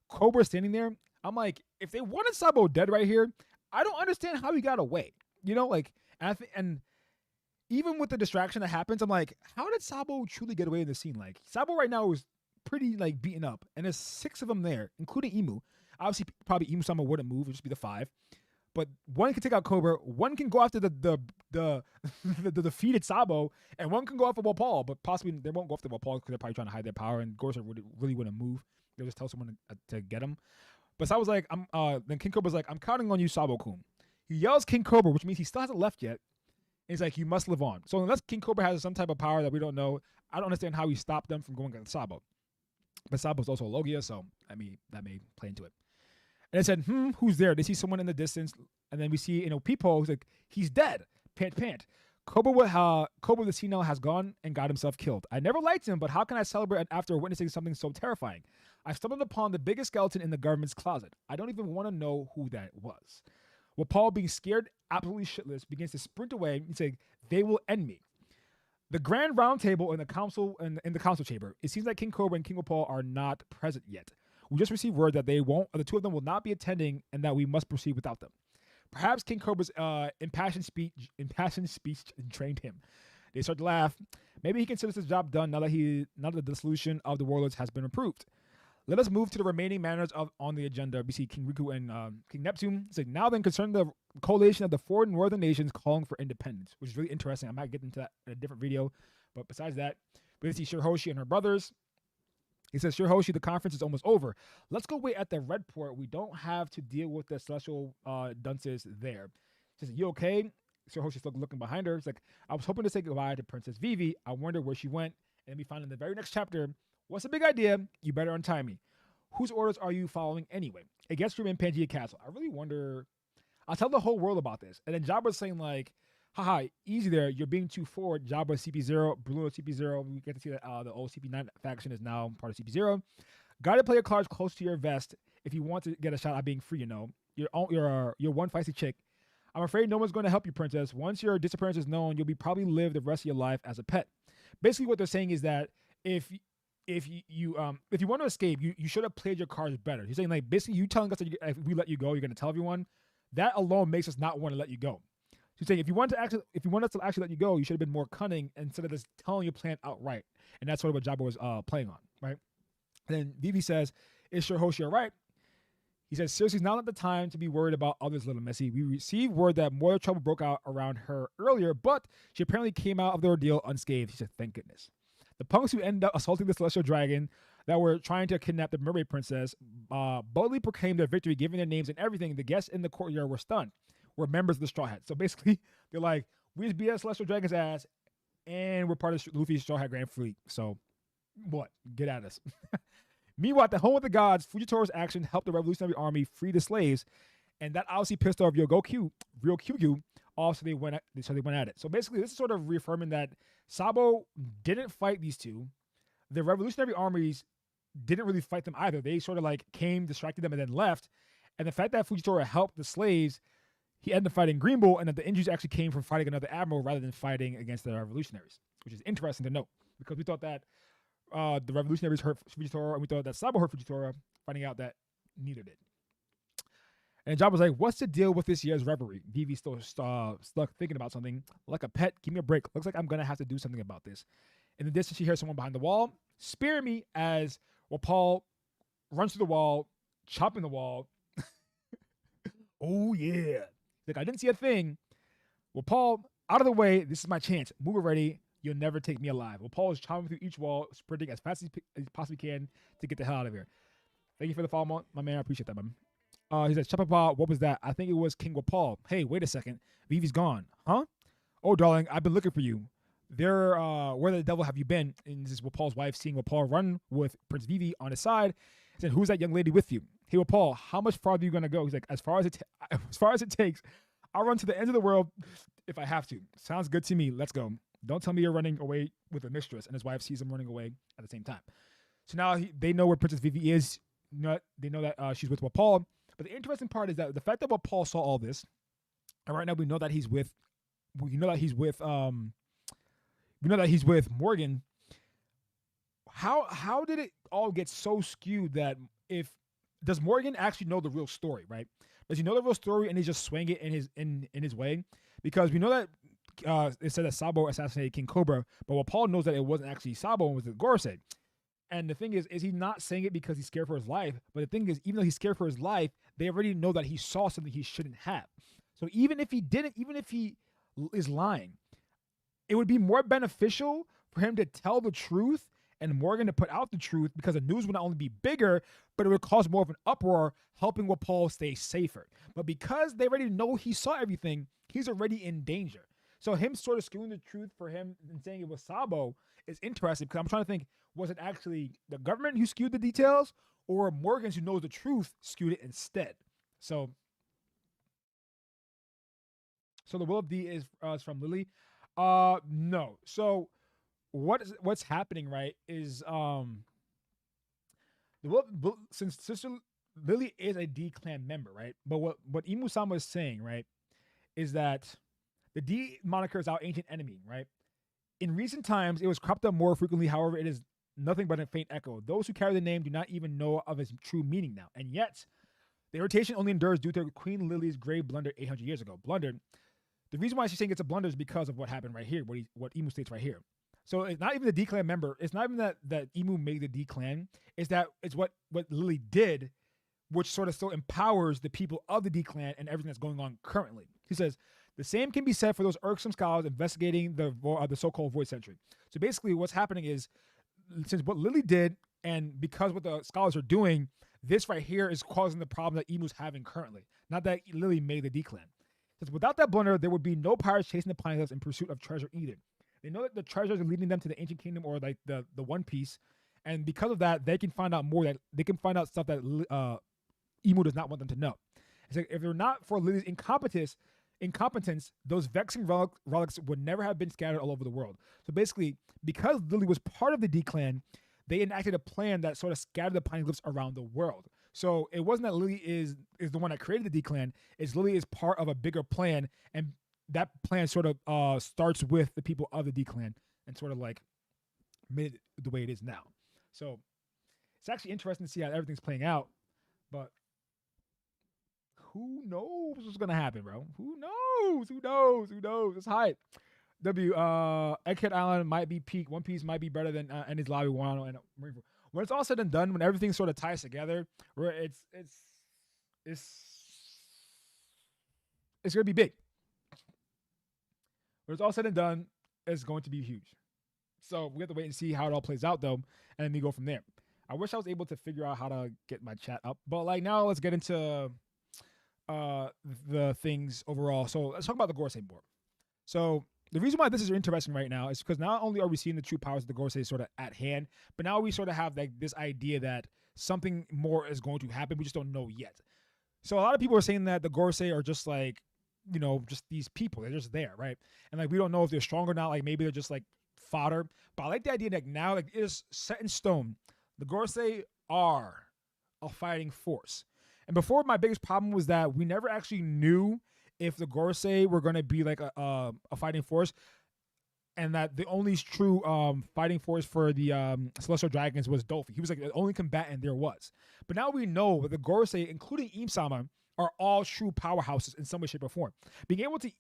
Cobra standing there, I'm like, if they wanted Sabo dead right here, I don't understand how he got away. You know, like, and even with the distraction that happens, I'm like, how did Sabo truly get away in the scene? Like, Sabo right now is pretty, like, beaten up, and there's 6 of them there, including Imu. Obviously, probably Imu-sama wouldn't move. It would just be the 5. But one can take out Cobra, one can go after the defeated Sabo, and one can go after Wapol, but possibly they won't go after Wapol because they're probably trying to hide their power, and Gorsa really wouldn't move. They'll just tell someone to get him. But Sabo's like, then King Cobra's like, I'm counting on you, Sabo-kun. He yells King Cobra, which means he still hasn't left yet. He's like, you must live on. So unless King Cobra has some type of power that we don't know, I don't understand how he stopped them from going against Sabo. But Sabo's also a Logia, so I mean, that may play into it. And it said, who's there? They see someone in the distance. And then we see, peephole, who's like, he's dead. Pant, pant. Koba the senile has gone and got himself killed. I never liked him, but how can I celebrate after witnessing something so terrifying? I stumbled upon the biggest skeleton in the government's closet. I don't even want to know who that was. Well, Paul, being scared, absolutely shitless, begins to sprint away and say, "They will end me." The grand round table in the council in the council chamber. It seems like King Cobra and King Paul are not present yet. We just received word that the two of them will not be attending, and that we must proceed without them. Perhaps King Cobra's impassioned speech trained him. They start to laugh. Maybe he considers his job done now that the dissolution of the warlords has been approved. Let us move to the remaining matters on the agenda. We see King Riku and King Neptune. It's like, now then, concerning the coalition of the four northern nations calling for independence, which is really interesting. I might get into that in a different video. But besides that, we see Shirahoshi and her brothers. He says, Shirahoshi, the conference is almost over. Let's go wait at the red port. We don't have to deal with the celestial dunces there. He says, you okay? Shirahoshi's still looking behind her. It's like, I was hoping to say goodbye to Princess Vivi. I wonder where she went. And we find in the very next chapter, what's the big idea? You better untie me. Whose orders are you following anyway? It gets from in Pangaea Castle. I really wonder. I'll tell the whole world about this. And then Jabba's saying like, haha, easy there. You're being too forward. Jabba CP0, Bruno CP0. We get to see that the old CP9 faction is now part of CP0. Gotta play your cards close to your vest if you want to get a shot at being free, you know. You're one feisty chick. I'm afraid no one's going to help you, princess. Once your disappearance is known, you'll be probably live the rest of your life as a pet. Basically, what they're saying is that if you want to escape, you should have played your cards better. He's saying like basically you telling us that if we let you go, you're going to tell everyone. That alone makes us not want to let you go. He's saying if you want us to actually let you go, you should have been more cunning instead of just telling your plan outright. And that's sort of what Jabba was playing on, right? And then Vivi says, "Is Shirahoshi all right?" He says, "Seriously, it's not the time to be worried about others, little Missy. We received word that more trouble broke out around her earlier, but she apparently came out of the ordeal unscathed." He said, "Thank goodness." The punks who ended up assaulting the celestial dragon that were trying to kidnap the mermaid princess boldly proclaimed their victory, giving their names and everything. The guests in the courtyard were stunned. Were members of the Straw Hats. So basically, they're like, we just beat celestial dragon's ass, and we're part of Luffy's Straw Hat Grand Fleet. So what? Get at us. Meanwhile, at the home of the gods, Fujitoro's action helped the revolutionary army free the slaves, and that obviously pissed off Ryokyu. Also, they went at it. So basically, this is sort of reaffirming that Sabo didn't fight these two. The revolutionary armies didn't really fight them either. They sort of like came, distracted them, and then left. And the fact that Fujitora helped the slaves, he ended up fighting Green Bull, and that the injuries actually came from fighting another admiral rather than fighting against the revolutionaries, which is interesting to note because we thought that the revolutionaries hurt Fujitora, and we thought that Sabo hurt Fujitora, finding out that neither did. And Jabba was like, "What's the deal with this year's revelry?" Vivi's still stuck thinking about something. Like a pet, give me a break. Looks like I'm going to have to do something about this. In the distance, she hears someone behind the wall. Spare me as Paul runs through the wall, chopping the wall. Oh, yeah. Like, I didn't see a thing. Well, Paul, out of the way. This is my chance. Move already. You'll never take me alive. Well, Paul is chopping through each wall, sprinting as fast as he possibly can to get the hell out of here. Thank you for the follow, my man. I appreciate that, man. He says, Chapapa, what was that? I think it was King Wapal. Hey, wait a second. Vivi's gone. Huh? Oh, darling, I've been looking for you. Where the devil have you been? And this is Wapal's wife seeing Wapal run with Prince Vivi on his side. He said, who's that young lady with you? Hey, Wapal, how much farther are you going to go? He's like, as far as it takes. I'll run to the end of the world if I have to. Sounds good to me. Let's go. Don't tell me you're running away with a mistress. And his wife sees him running away at the same time. So now they know where Princess Vivi is. They know that she's with Wapal. But the interesting part is that the fact that Wapal saw all this, and right now we know that he's with Morgan. How did it all get so skewed that does Morgan actually know the real story, right? Does he know the real story and he's just swaying it in his way? Because we know that it said that Sabo assassinated King Cobra, but Wapal knows that it wasn't actually Sabo, it was the Gorosei. And the thing is he not saying it because he's scared for his life? But the thing is, even though he's scared for his life, they already know that he saw something he shouldn't have. So even if he is lying, it would be more beneficial for him to tell the truth and Morgan to put out the truth, because the news would not only be bigger, but it would cause more of an uproar, helping Wapal stay safer. But because they already know he saw everything, he's already in danger. So him sort of skewing the truth for him and saying it was Sabo is interesting, because I'm trying to think, was it actually the government who skewed the details, or Morgan, who knows the truth, skewed it instead? So the Will of D is from Lily. No. So what's happening, right, is since Sister Lily is a D clan member, right? But what Imu Sama is saying, right, is that the D moniker is our ancient enemy, right? In recent times, it was cropped up more frequently. However, it is nothing but a faint echo. Those who carry the name do not even know of its true meaning now. And yet, the irritation only endures due to Queen Lily's grave blunder 800 years ago. Blunder. The reason why she's saying it's a blunder is because of what happened right here, what Imu states right here. So it's not even the D clan member. It's not even that Imu made the D clan. It's what Lily did, which sort of still empowers the people of the D clan and everything that's going on currently. He says, the same can be said for those irksome scholars investigating the so-called void century. So basically what's happening is, since what Lily did and because what the scholars are doing, this right here is causing the problem that Imu's having currently. Not that Lily made the D clan. Because without that blunder, there would be no pirates chasing the Pine Cliffs in pursuit of treasure either. They know that the treasures are leading them to the ancient kingdom or like the One Piece. And because of that, they can find out more, that they can find out stuff that Imu does not want them to know. It's like, if they're not for Lily's incompetence, those vexing relics would never have been scattered all over the world. So basically, because Lily was part of the D clan, they enacted a plan that sort of scattered the Pine Glyphs around the world. So it wasn't that Lily is the one that created the D clan. It's Lily is part of a bigger plan, and that plan sort of starts with the people of the D clan and sort of like made it the way it is now. So it's actually interesting to see how everything's playing out, but who knows what's gonna happen, bro? Who knows? It's hype. Egghead Island might be peak. One Piece might be better than Enies Lobby, Wano, and Marineford. When it's all said and done, when everything sort of ties together, where it's gonna be big. When it's all said and done, it's going to be huge. So we have to wait and see how it all plays out, though, and then we go from there. I wish I was able to figure out how to get my chat up, but like now, let's get into the things overall. So let's talk about the Gorosei board. So the reason why this is interesting right now is because not only are we seeing the true powers of the Gorosei sort of at hand, but now we sort of have like this idea that something more is going to happen. We just don't know yet. So a lot of people are saying that the Gorosei are just like, just these people. They're just there, right? And like we don't know if they're strong or not. Like maybe they're just like fodder. But I like the idea that now like it is set in stone. The Gorosei are a fighting force. And before, my biggest problem was that we never actually knew if the Gorosei were going to be like a fighting force, and that the only true fighting force for the Celestial Dragons was Dolphy. He was like the only combatant there was. But now we know that the Gorosei, including Im-sama, are all true powerhouses in some way, shape, or form. Being able to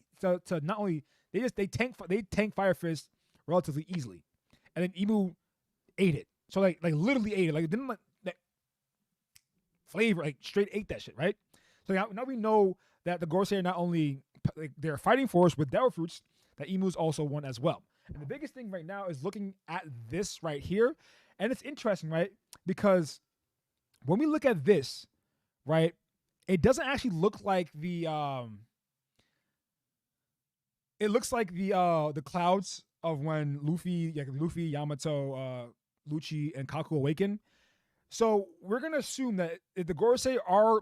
not only they tank Fire Fist relatively easily, and then Imu ate it. So like literally ate it. Like it didn't like flavor, like straight ate that shit, right? So now we know that the Gorosei are not only like they're a fighting force with Devil Fruits, that Imu's also one as well. And the biggest thing right now is looking at this right here, and it's interesting, right? Because when we look at this, right, it doesn't actually look like the it looks like the clouds of when Luffy, Yamato, Lucci, and Kaku awaken. So we're gonna assume that if the Gorosei are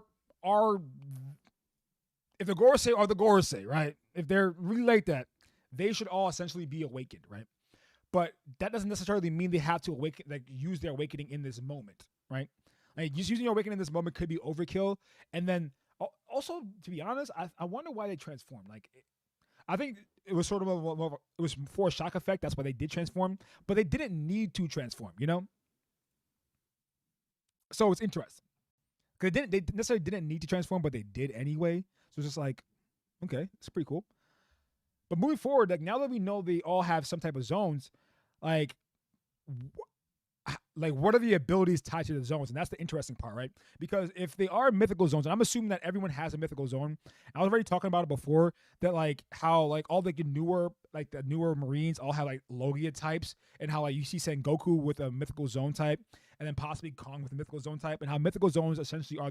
the Gorosei, right? If they're really like that, they should all essentially be awakened, right? But that doesn't necessarily mean they have to awaken, like use their awakening in this moment, right? Like just using your awakening in this moment could be overkill. And then also, to be honest, I wonder why they transformed. Like, I think it was sort of it was for a shock effect. That's why they did transform, but they didn't need to transform, So it's interesting. Because they necessarily didn't need to transform, but they did anyway. So it's just like, okay, it's pretty cool. But moving forward, like now that we know they all have some type of zones, like what are the abilities tied to the zones? And that's the interesting part, right? Because if they are mythical zones, and I'm assuming that everyone has a mythical zone. I was already talking about it before, that like how like all the newer Marines all have like Logia types, and how like you see Sengoku with a mythical zone type, and then possibly Kong with a mythical zone type, and how mythical zones essentially are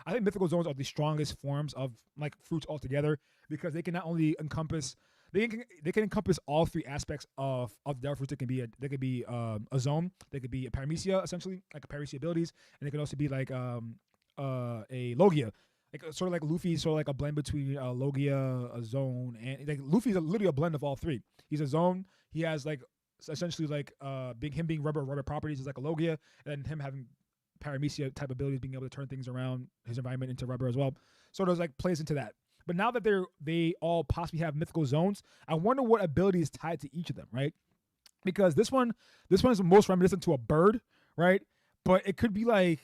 I think mythical zones are the strongest forms of like fruits altogether, because they can not only encompass they can encompass all three aspects of the Devil Fruits. They could be a zone. They could be a paramecia, essentially like a paramecia abilities, and they can also be like a Logia. sort of like Luffy's sort of like a blend between Logia, a Zone, and like Luffy's literally a blend of all three. He's a Zone. He has like essentially like him being rubber properties is like a Logia, and then him having paramecia type abilities, being able to turn things around his environment into rubber as well. So it like plays into that. But now that they all possibly have mythical zones, I wonder what ability is tied to each of them, right? Because this one is most reminiscent to a bird, right? But it could be like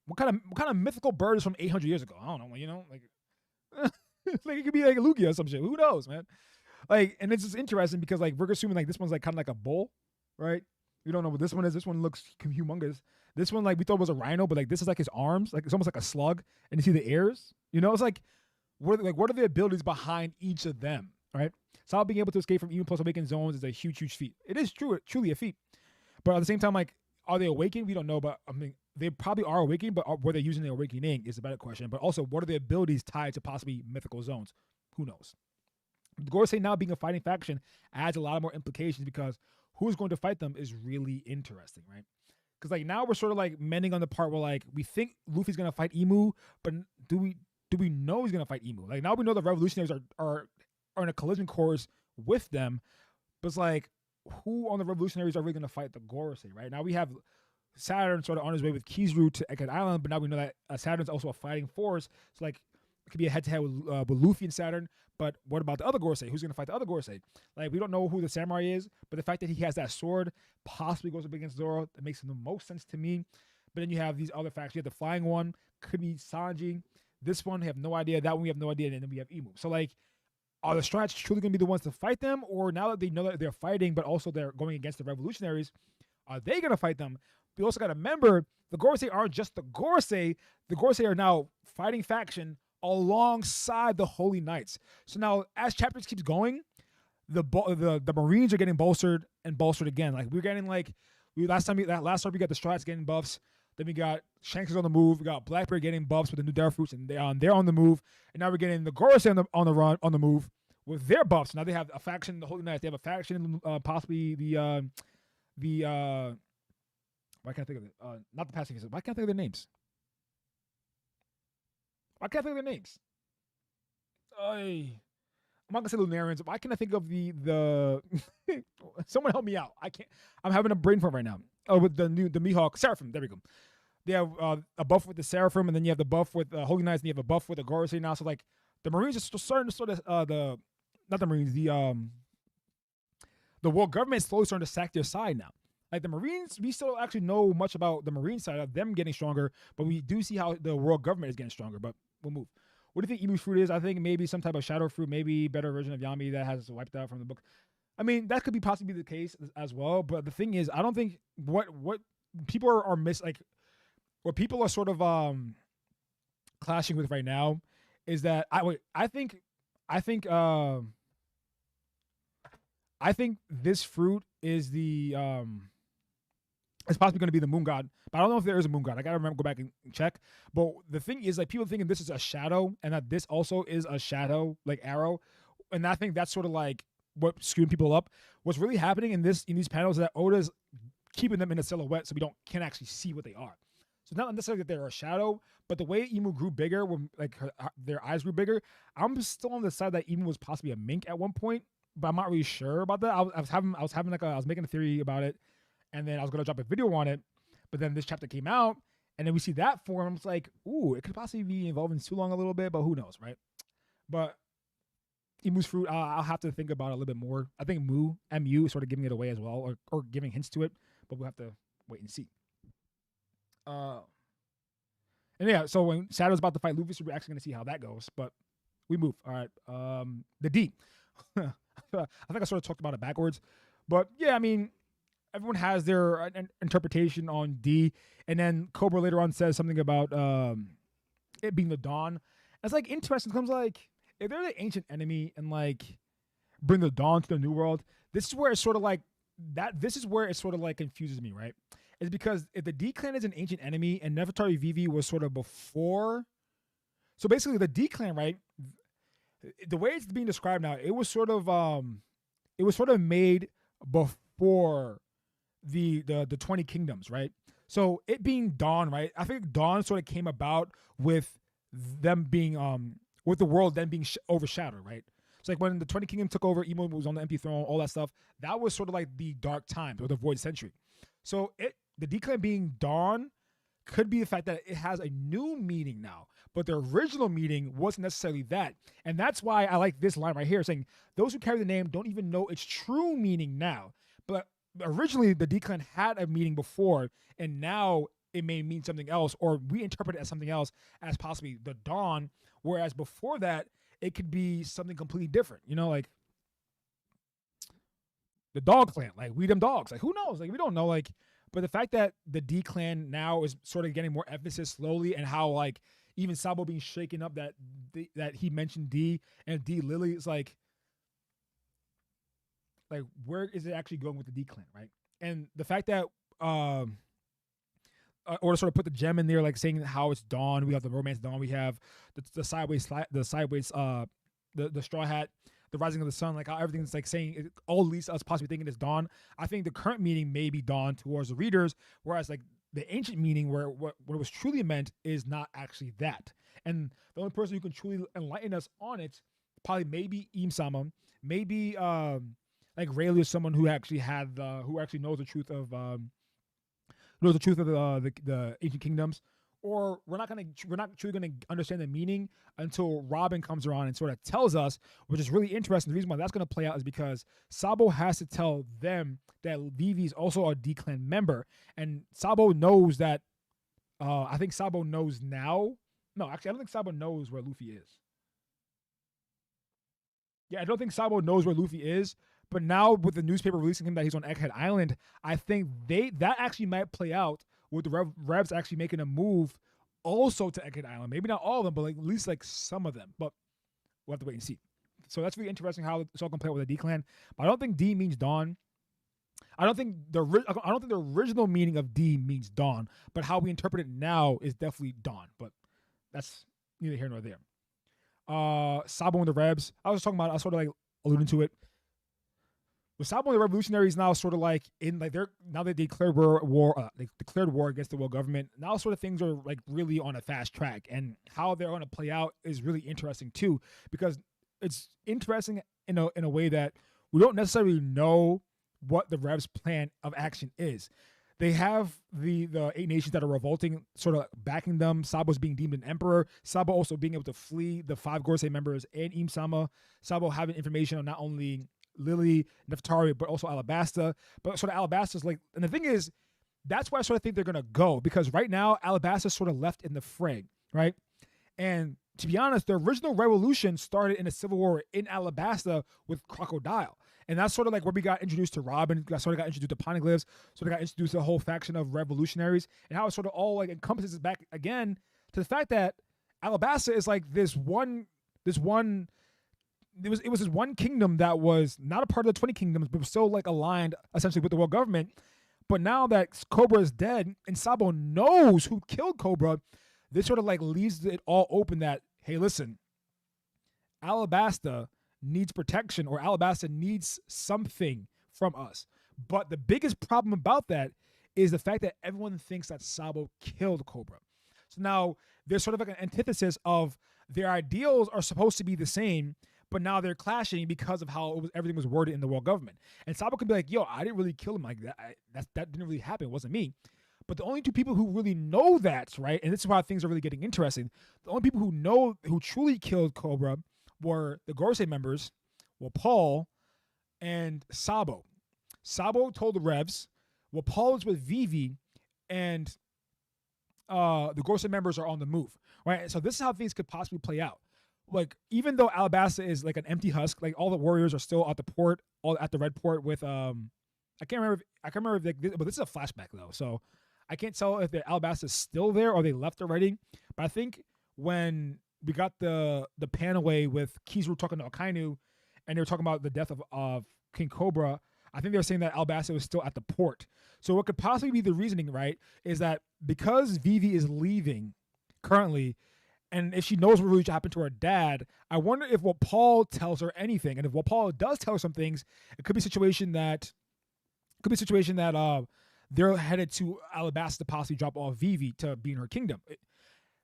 what kind of mythical bird is from 800 years ago? I don't know, like like it could be like a Lugia or some shit. Who knows, man? Like, and it's just interesting because like we're assuming like this one's like kind of like a bull, right? We don't know what this one is. This one looks humongous. This one like we thought was a rhino, but like this is like his arms, like it's almost like a slug, and you see the ears. It's like what are the abilities behind each of them, right? So being able to escape from even plus awakened zones is a huge feat. It is truly a feat, but at the same time, like, are they awakened? We don't know, but I mean, they probably are awakened, but were they using the awakening is a better question. But also, what are the abilities tied to possibly mythical zones? Who knows? The Gorosei now being a fighting faction adds a lot more implications because who's going to fight them is really interesting, right? Because like now we're sort of like mending on the part where like we think Luffy's gonna fight Imu, but do we know he's gonna fight Imu? Like now we know the revolutionaries are in a collision course with them, but it's like who on the revolutionaries are really gonna fight the Gorosei? Right now we have Saturn sort of on his way with Kizaru to Egghead Island, but now we know that Saturn's also a fighting force. So like it could be a head-to-head with Luffy and Saturn, but what about the other Gorosei? Who's going to fight the other Gorosei? Like, we don't know who the samurai is, but the fact that he has that sword possibly goes up against Zoro, that makes the most sense to me. But then you have these other factions. You have the flying one, could be Sanji. This one, we have no idea. That one, we have no idea. And then we have Imu. So, like, are the Strats truly going to be the ones to fight them? Or now that they know that they're fighting, but also they're going against the revolutionaries, are they going to fight them? We also got to remember, the Gorosei aren't just the Gorosei. The Gorosei are now fighting faction alongside the Holy Knights. So now, as chapters keeps going, the Marines are getting bolstered again. Like we're getting last time we got the Strats getting buffs. Then we got Shanks is on the move. We got Blackbeard getting buffs with the new Dare Fruits, and they're on the move. And now we're getting the Gorosei on the move with their buffs. Now they have a faction, the Holy Knights. They have a faction, possibly the why can't I think of it? Not the pacifists. Why can't I think of their names? Why can't I think of their names? I'm not gonna say Lunarians. Why can't I think of the someone help me out. I can't. I'm having a brain fart right now. Oh, with the Mihawk Seraphim. There we go. They have a buff with the Seraphim, and then you have the buff with Holy Knights, and you have a buff with the Gorosei now. So like the Marines are starting to sort of not the Marines, the world government is slowly starting to sack their side now. Like the Marines, we still actually know much about the Marine side of them getting stronger, but we do see how the world government is getting stronger. But we'll move. What do you think Imu's fruit is? I think maybe some type of shadow fruit, maybe better version of Yami that has wiped out from the book. I mean, that could be possibly the case as well. But the thing is, I don't think what people are what people are sort of clashing with right now is that I think this fruit is the it's possibly going to be the moon god, but I don't know if there is a moon god. I got to go back and check. But the thing is, like, people thinking this is a shadow and that this also is a shadow, like arrow. And I think that's sort of like what screwing people up. What's really happening in these panels is that Oda's keeping them in a silhouette so we can't actually see what they are. So it's not necessarily that they're a shadow, but the way Imu grew bigger, when like their eyes grew bigger, I'm still on the side that Imu was possibly a mink at one point, but I'm not really sure about that. I was making a theory about it, and then I was gonna drop a video on it, but then this chapter came out, and then we see that form. It's like, ooh, it could possibly be involving Sulong a little bit, but who knows, right? But Imu's fruit, I'll have to think about it a little bit more. I think MU is sort of giving it away as well, or giving hints to it, but we'll have to wait and see. And yeah, so when Shadow's about to fight Luffy, so we're actually gonna see how that goes. But we move. All right. The D. I think I sort of talked about it backwards, but yeah, I mean, everyone has their interpretation on D, and then Cobra later on says something about it being the dawn. It's like interesting. It comes like if they're the ancient enemy and like bring the dawn to the new world, this is where it's sort of like that. This is where it sort of like confuses me, right? Is because if the D clan is an ancient enemy and Nefertari Vivi was sort of before, so basically the D clan, right? The way it's being described now, it was sort of made before the 20 kingdoms, right? So it being Dawn, right? I think Dawn sort of came about with them being with the world then being overshadowed, right? It's like when the 20 Kingdom took over, Emo was on the empty throne, all that stuff. That was sort of like the dark times or the void century. So the D-Clan being dawn could be the fact that it has a new meaning now, but the original meaning wasn't necessarily that. And that's why I like this line right here saying, those who carry the name don't even know its true meaning now. But originally the D-Clan had a meaning before, and now it may mean something else, or we interpret it as something else, as possibly the dawn, whereas before that, it could be something completely different. You know, like the dog clan, like we them dogs. Like who knows? Like we don't know. Like, but the fact that the D clan now is sort of getting more emphasis slowly, and how like even Sabo being shaken up that he mentioned D and D Lily is like where is it actually going with the D clan, right? And the fact that or to sort of put the gem in there, like saying how it's dawn. We have the romance dawn. We have the sideways, the straw hat, the rising of the sun. Like how everything's like saying all leads us possibly thinking it's dawn. I think the current meaning may be dawn towards the readers, whereas like the ancient meaning, where what it was truly meant, is not actually that. And the only person who can truly enlighten us on it, probably maybe Im-sama, maybe like Rayleigh is someone who actually who actually knows the truth of. Knows the truth of the ancient kingdoms, or we're not truly gonna understand the meaning until Robin comes around and sort of tells us, which is really interesting. The reason why that's gonna play out is because Sabo has to tell them that Vivi is also a D-Clan member, and Sabo knows that. I think Sabo knows now. No, actually, I don't think Sabo knows where Luffy is. Yeah, I don't think Sabo knows where Luffy is. But now with the newspaper releasing him that he's on Egghead Island, I think that actually might play out with the Revs actually making a move also to Egghead Island. Maybe not all of them, but like at least like some of them. But we'll have to wait and see. So that's really interesting how it's all gonna play out with the D clan. But I don't think D means dawn. I don't think the original meaning of D means dawn, but how we interpret it now is definitely dawn. But that's neither here nor there. Sabo and the Revs. I was sort of like alluding to it. With Sabo and the Revolutionaries now sort of like now they declared war, they declared war against the world government. Now sort of things are like really on a fast track, and how they're going to play out is really interesting too, because it's interesting in a way that we don't necessarily know what the Revs' plan of action is. They have the 8 nations that are revolting, sort of backing them. Sabo's being deemed an emperor. Sabo also being able to flee the 5 Gorosei members and Im-sama. Sabo having information on not only Lily, Nefertari, but also Alabasta. But sort of Alabasta's like, and the thing is, that's why I sort of think they're gonna go, because right now Alabasta's sort of left in the fray, right? And to be honest, the original revolution started in a civil war in Alabasta with Crocodile. And that's sort of like where we got introduced to Robin, sort of got introduced to Poneglyphs, sort of got introduced to the whole faction of revolutionaries, and how it sort of all like encompasses back again to the fact that Alabasta is like this one it was this one kingdom that was not a part of the 20 kingdoms, but was still like aligned essentially with the world government. But now that Cobra is dead and Sabo knows who killed Cobra, this sort of like leaves it all open that, hey, listen, Alabasta needs protection, or Alabasta needs something from us. But the biggest problem about that is the fact that everyone thinks that Sabo killed Cobra. So now there's sort of like an antithesis of their ideals are supposed to be the same, but now they're clashing because of how everything was worded in the world government. And Sabo could be like, yo, I didn't really kill him like that. That didn't really happen. It wasn't me. But the only two people who really know that, right, and this is why things are really getting interesting, the only people who truly killed Cobra were the Gorosei members, well, Paul and Sabo. Sabo told the Revs, well, Paul is with Vivi, and the Gorosei members are on the move, right? So this is how things could possibly play out. Like, even though Alabasta is like an empty husk, like all the warriors are still at the port, all at the red port with I can't remember if but this is a flashback though, so I can't tell if the Alabasta is still there or they left already. But I think when we got the pan away with Kizaru talking to Akainu, and they were talking about the death of King Cobra, I think they were saying that Alabasta was still at the port. So what could possibly be the reasoning, right, is that because Vivi is leaving currently, and if she knows what really happened to her dad, I wonder if what Paul tells her anything. And if what Paul does tell her some things, it could be a situation that they're headed to Alabasta to possibly drop off Vivi to be in her kingdom.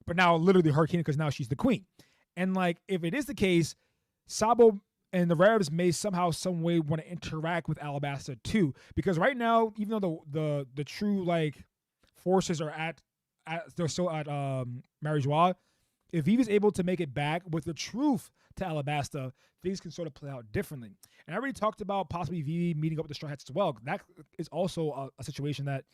but now literally her king because now she's the queen. And like, if it is the case, Sabo and the Revs may somehow, some way want to interact with Alabasta too, because right now, even though the true like forces are they're still at Marijois, if Vivi's able to make it back with the truth to Alabasta, things can sort of play out differently. And I already talked about possibly Vivi meeting up with the Straw Hats as well. That is also a situation that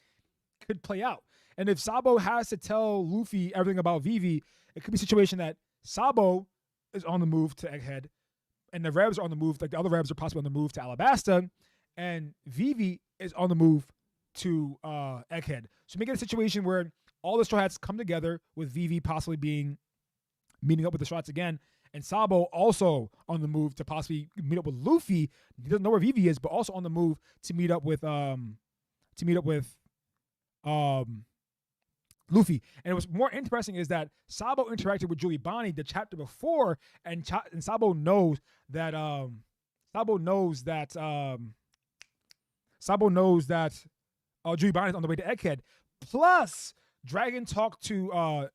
could play out. And if Sabo has to tell Luffy everything about Vivi, it could be a situation that Sabo is on the move to Egghead, and the Revs are on the move, like the other Revs are possibly on the move to Alabasta, and Vivi is on the move to Egghead. So make it a situation where all the Straw Hats come together, with Vivi possibly meeting up with the Straw Hats again, and Sabo also on the move to possibly meet up with Luffy. He doesn't know where Vivi is, but also on the move to meet up with Luffy. And what's more interesting is that Sabo interacted with Julie Bonnie the chapter before, and Sabo knows that Julie Bonnie is on the way to Egghead. Plus, Dragon talked to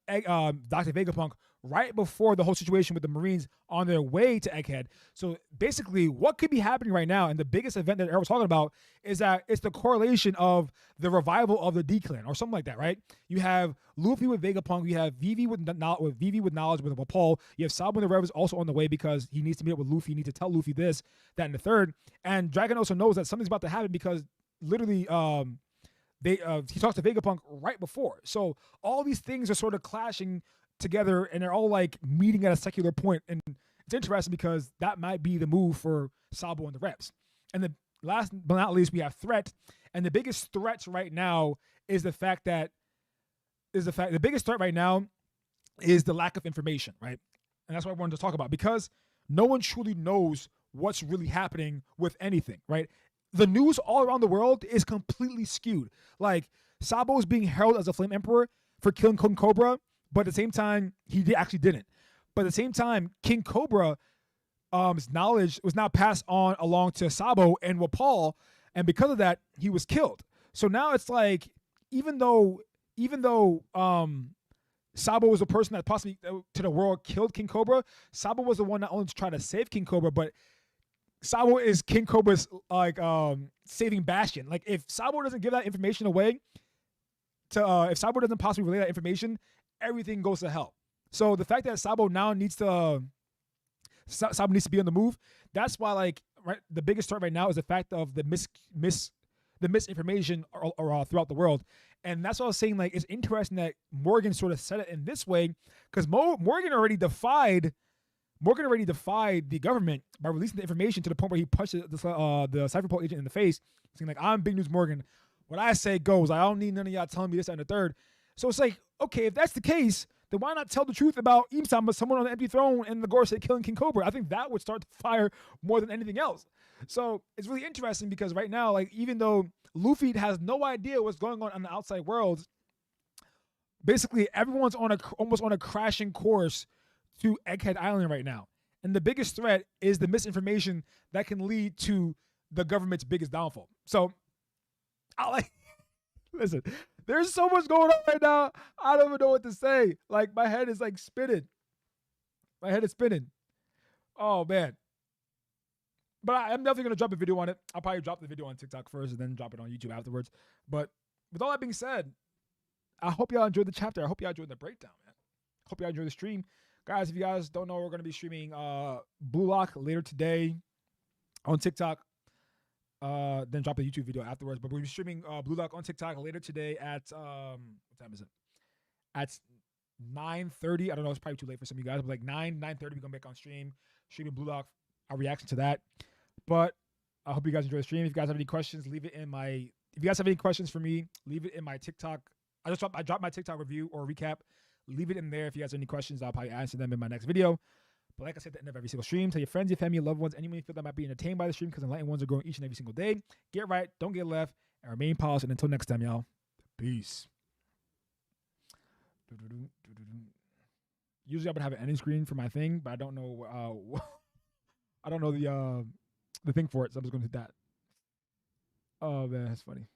Dr. Vegapunk right before the whole situation with the Marines on their way to Egghead. So basically, what could be happening right now, and the biggest event that Eric was talking about, is that it's the correlation of the revival of the D-Clan or something like that, right? You have Luffy with Vegapunk, you have Vivi with knowledge with Paul, you have Sabo and the Revs also on the way because he needs to meet up with Luffy, he needs to tell Luffy this, that, and the third. And Dragon also knows that something's about to happen because literally he talks to Vegapunk right before. So all these things are sort of clashing together, and they're all like meeting at a secular point. And it's interesting because that might be the move for Sabo and the Revs. And the last but not least, we have threat. And the biggest threat right now is the biggest threat right now is the lack of information, right? And that's what I wanted to talk about, because no one truly knows what's really happening with anything, right? The news all around the world is completely skewed. Like, Sabo is being heralded as a Flame Emperor for killing King Cobra, but at the same time, he actually didn't. But at the same time, King Cobra, his knowledge was now passed on along to Sabo and Wapol, and because of that, he was killed. So now it's like, even though Sabo was the person that possibly to the world killed King Cobra, Sabo was the one not only to try to save King Cobra, but Sabo is King Cobra's like saving bastion. Like, if Sabo doesn't give that information away if Sabo doesn't possibly relay that information, everything goes to hell. So the fact that Sabo now needs to be on the move, that's why, like, right, the biggest threat right now is the fact of the misinformation throughout the world. And that's what I was saying. Like, it's interesting that Morgan sort of said it in this way, because Morgan already defied the government by releasing the information to the point where he punched the Cypherpunk agent in the face, saying like, "I'm Big News Morgan. What I say goes. I don't need none of y'all telling me this and the third." So it's like, okay, if that's the case, then why not tell the truth about Imsama, someone on the empty throne, and the Gorosei killing King Cobra? I think that would start the fire more than anything else. So it's really interesting because right now, like, even though Luffy has no idea what's going on in the outside world, basically everyone's almost on a crashing course to Egghead Island right now. And the biggest threat is the misinformation that can lead to the government's biggest downfall. So, listen, there's so much going on right now. I don't even know what to say. Like, my head is like spinning. My head is spinning. Oh, man. But I'm definitely going to drop a video on it. I'll probably drop the video on TikTok first and then drop it on YouTube afterwards. But with all that being said, I hope y'all enjoyed the chapter. I hope y'all enjoyed the breakdown, man. Hope y'all enjoyed the stream. Guys, if you guys don't know, we're going to be streaming Blue Lock later today on TikTok. Then drop a YouTube video afterwards. But we'll be streaming Blue Lock on TikTok later today at, what time is it? At 9:30. I don't know, it's probably too late for some of you guys, but like 9:30, we're going to be back on stream, streaming Blue Lock, our reaction to that. But I hope you guys enjoy the stream. If you guys have any questions, leave it in my, if you guys have any questions for me, leave it in my TikTok. I dropped my TikTok review or recap. Leave it in there. If you guys have any questions, I'll probably answer them in my next video. But like I said at the end of every single stream, tell your friends, your family, your loved ones, anyone you feel that might be entertained by the stream, because enlightened ones are growing each and every single day. Get right, don't get left, and remain polished. And until next time, y'all, peace. Usually I would have an ending screen for my thing, but I don't know. I don't know the thing for it, so I'm just going to hit that. Oh man, that's funny.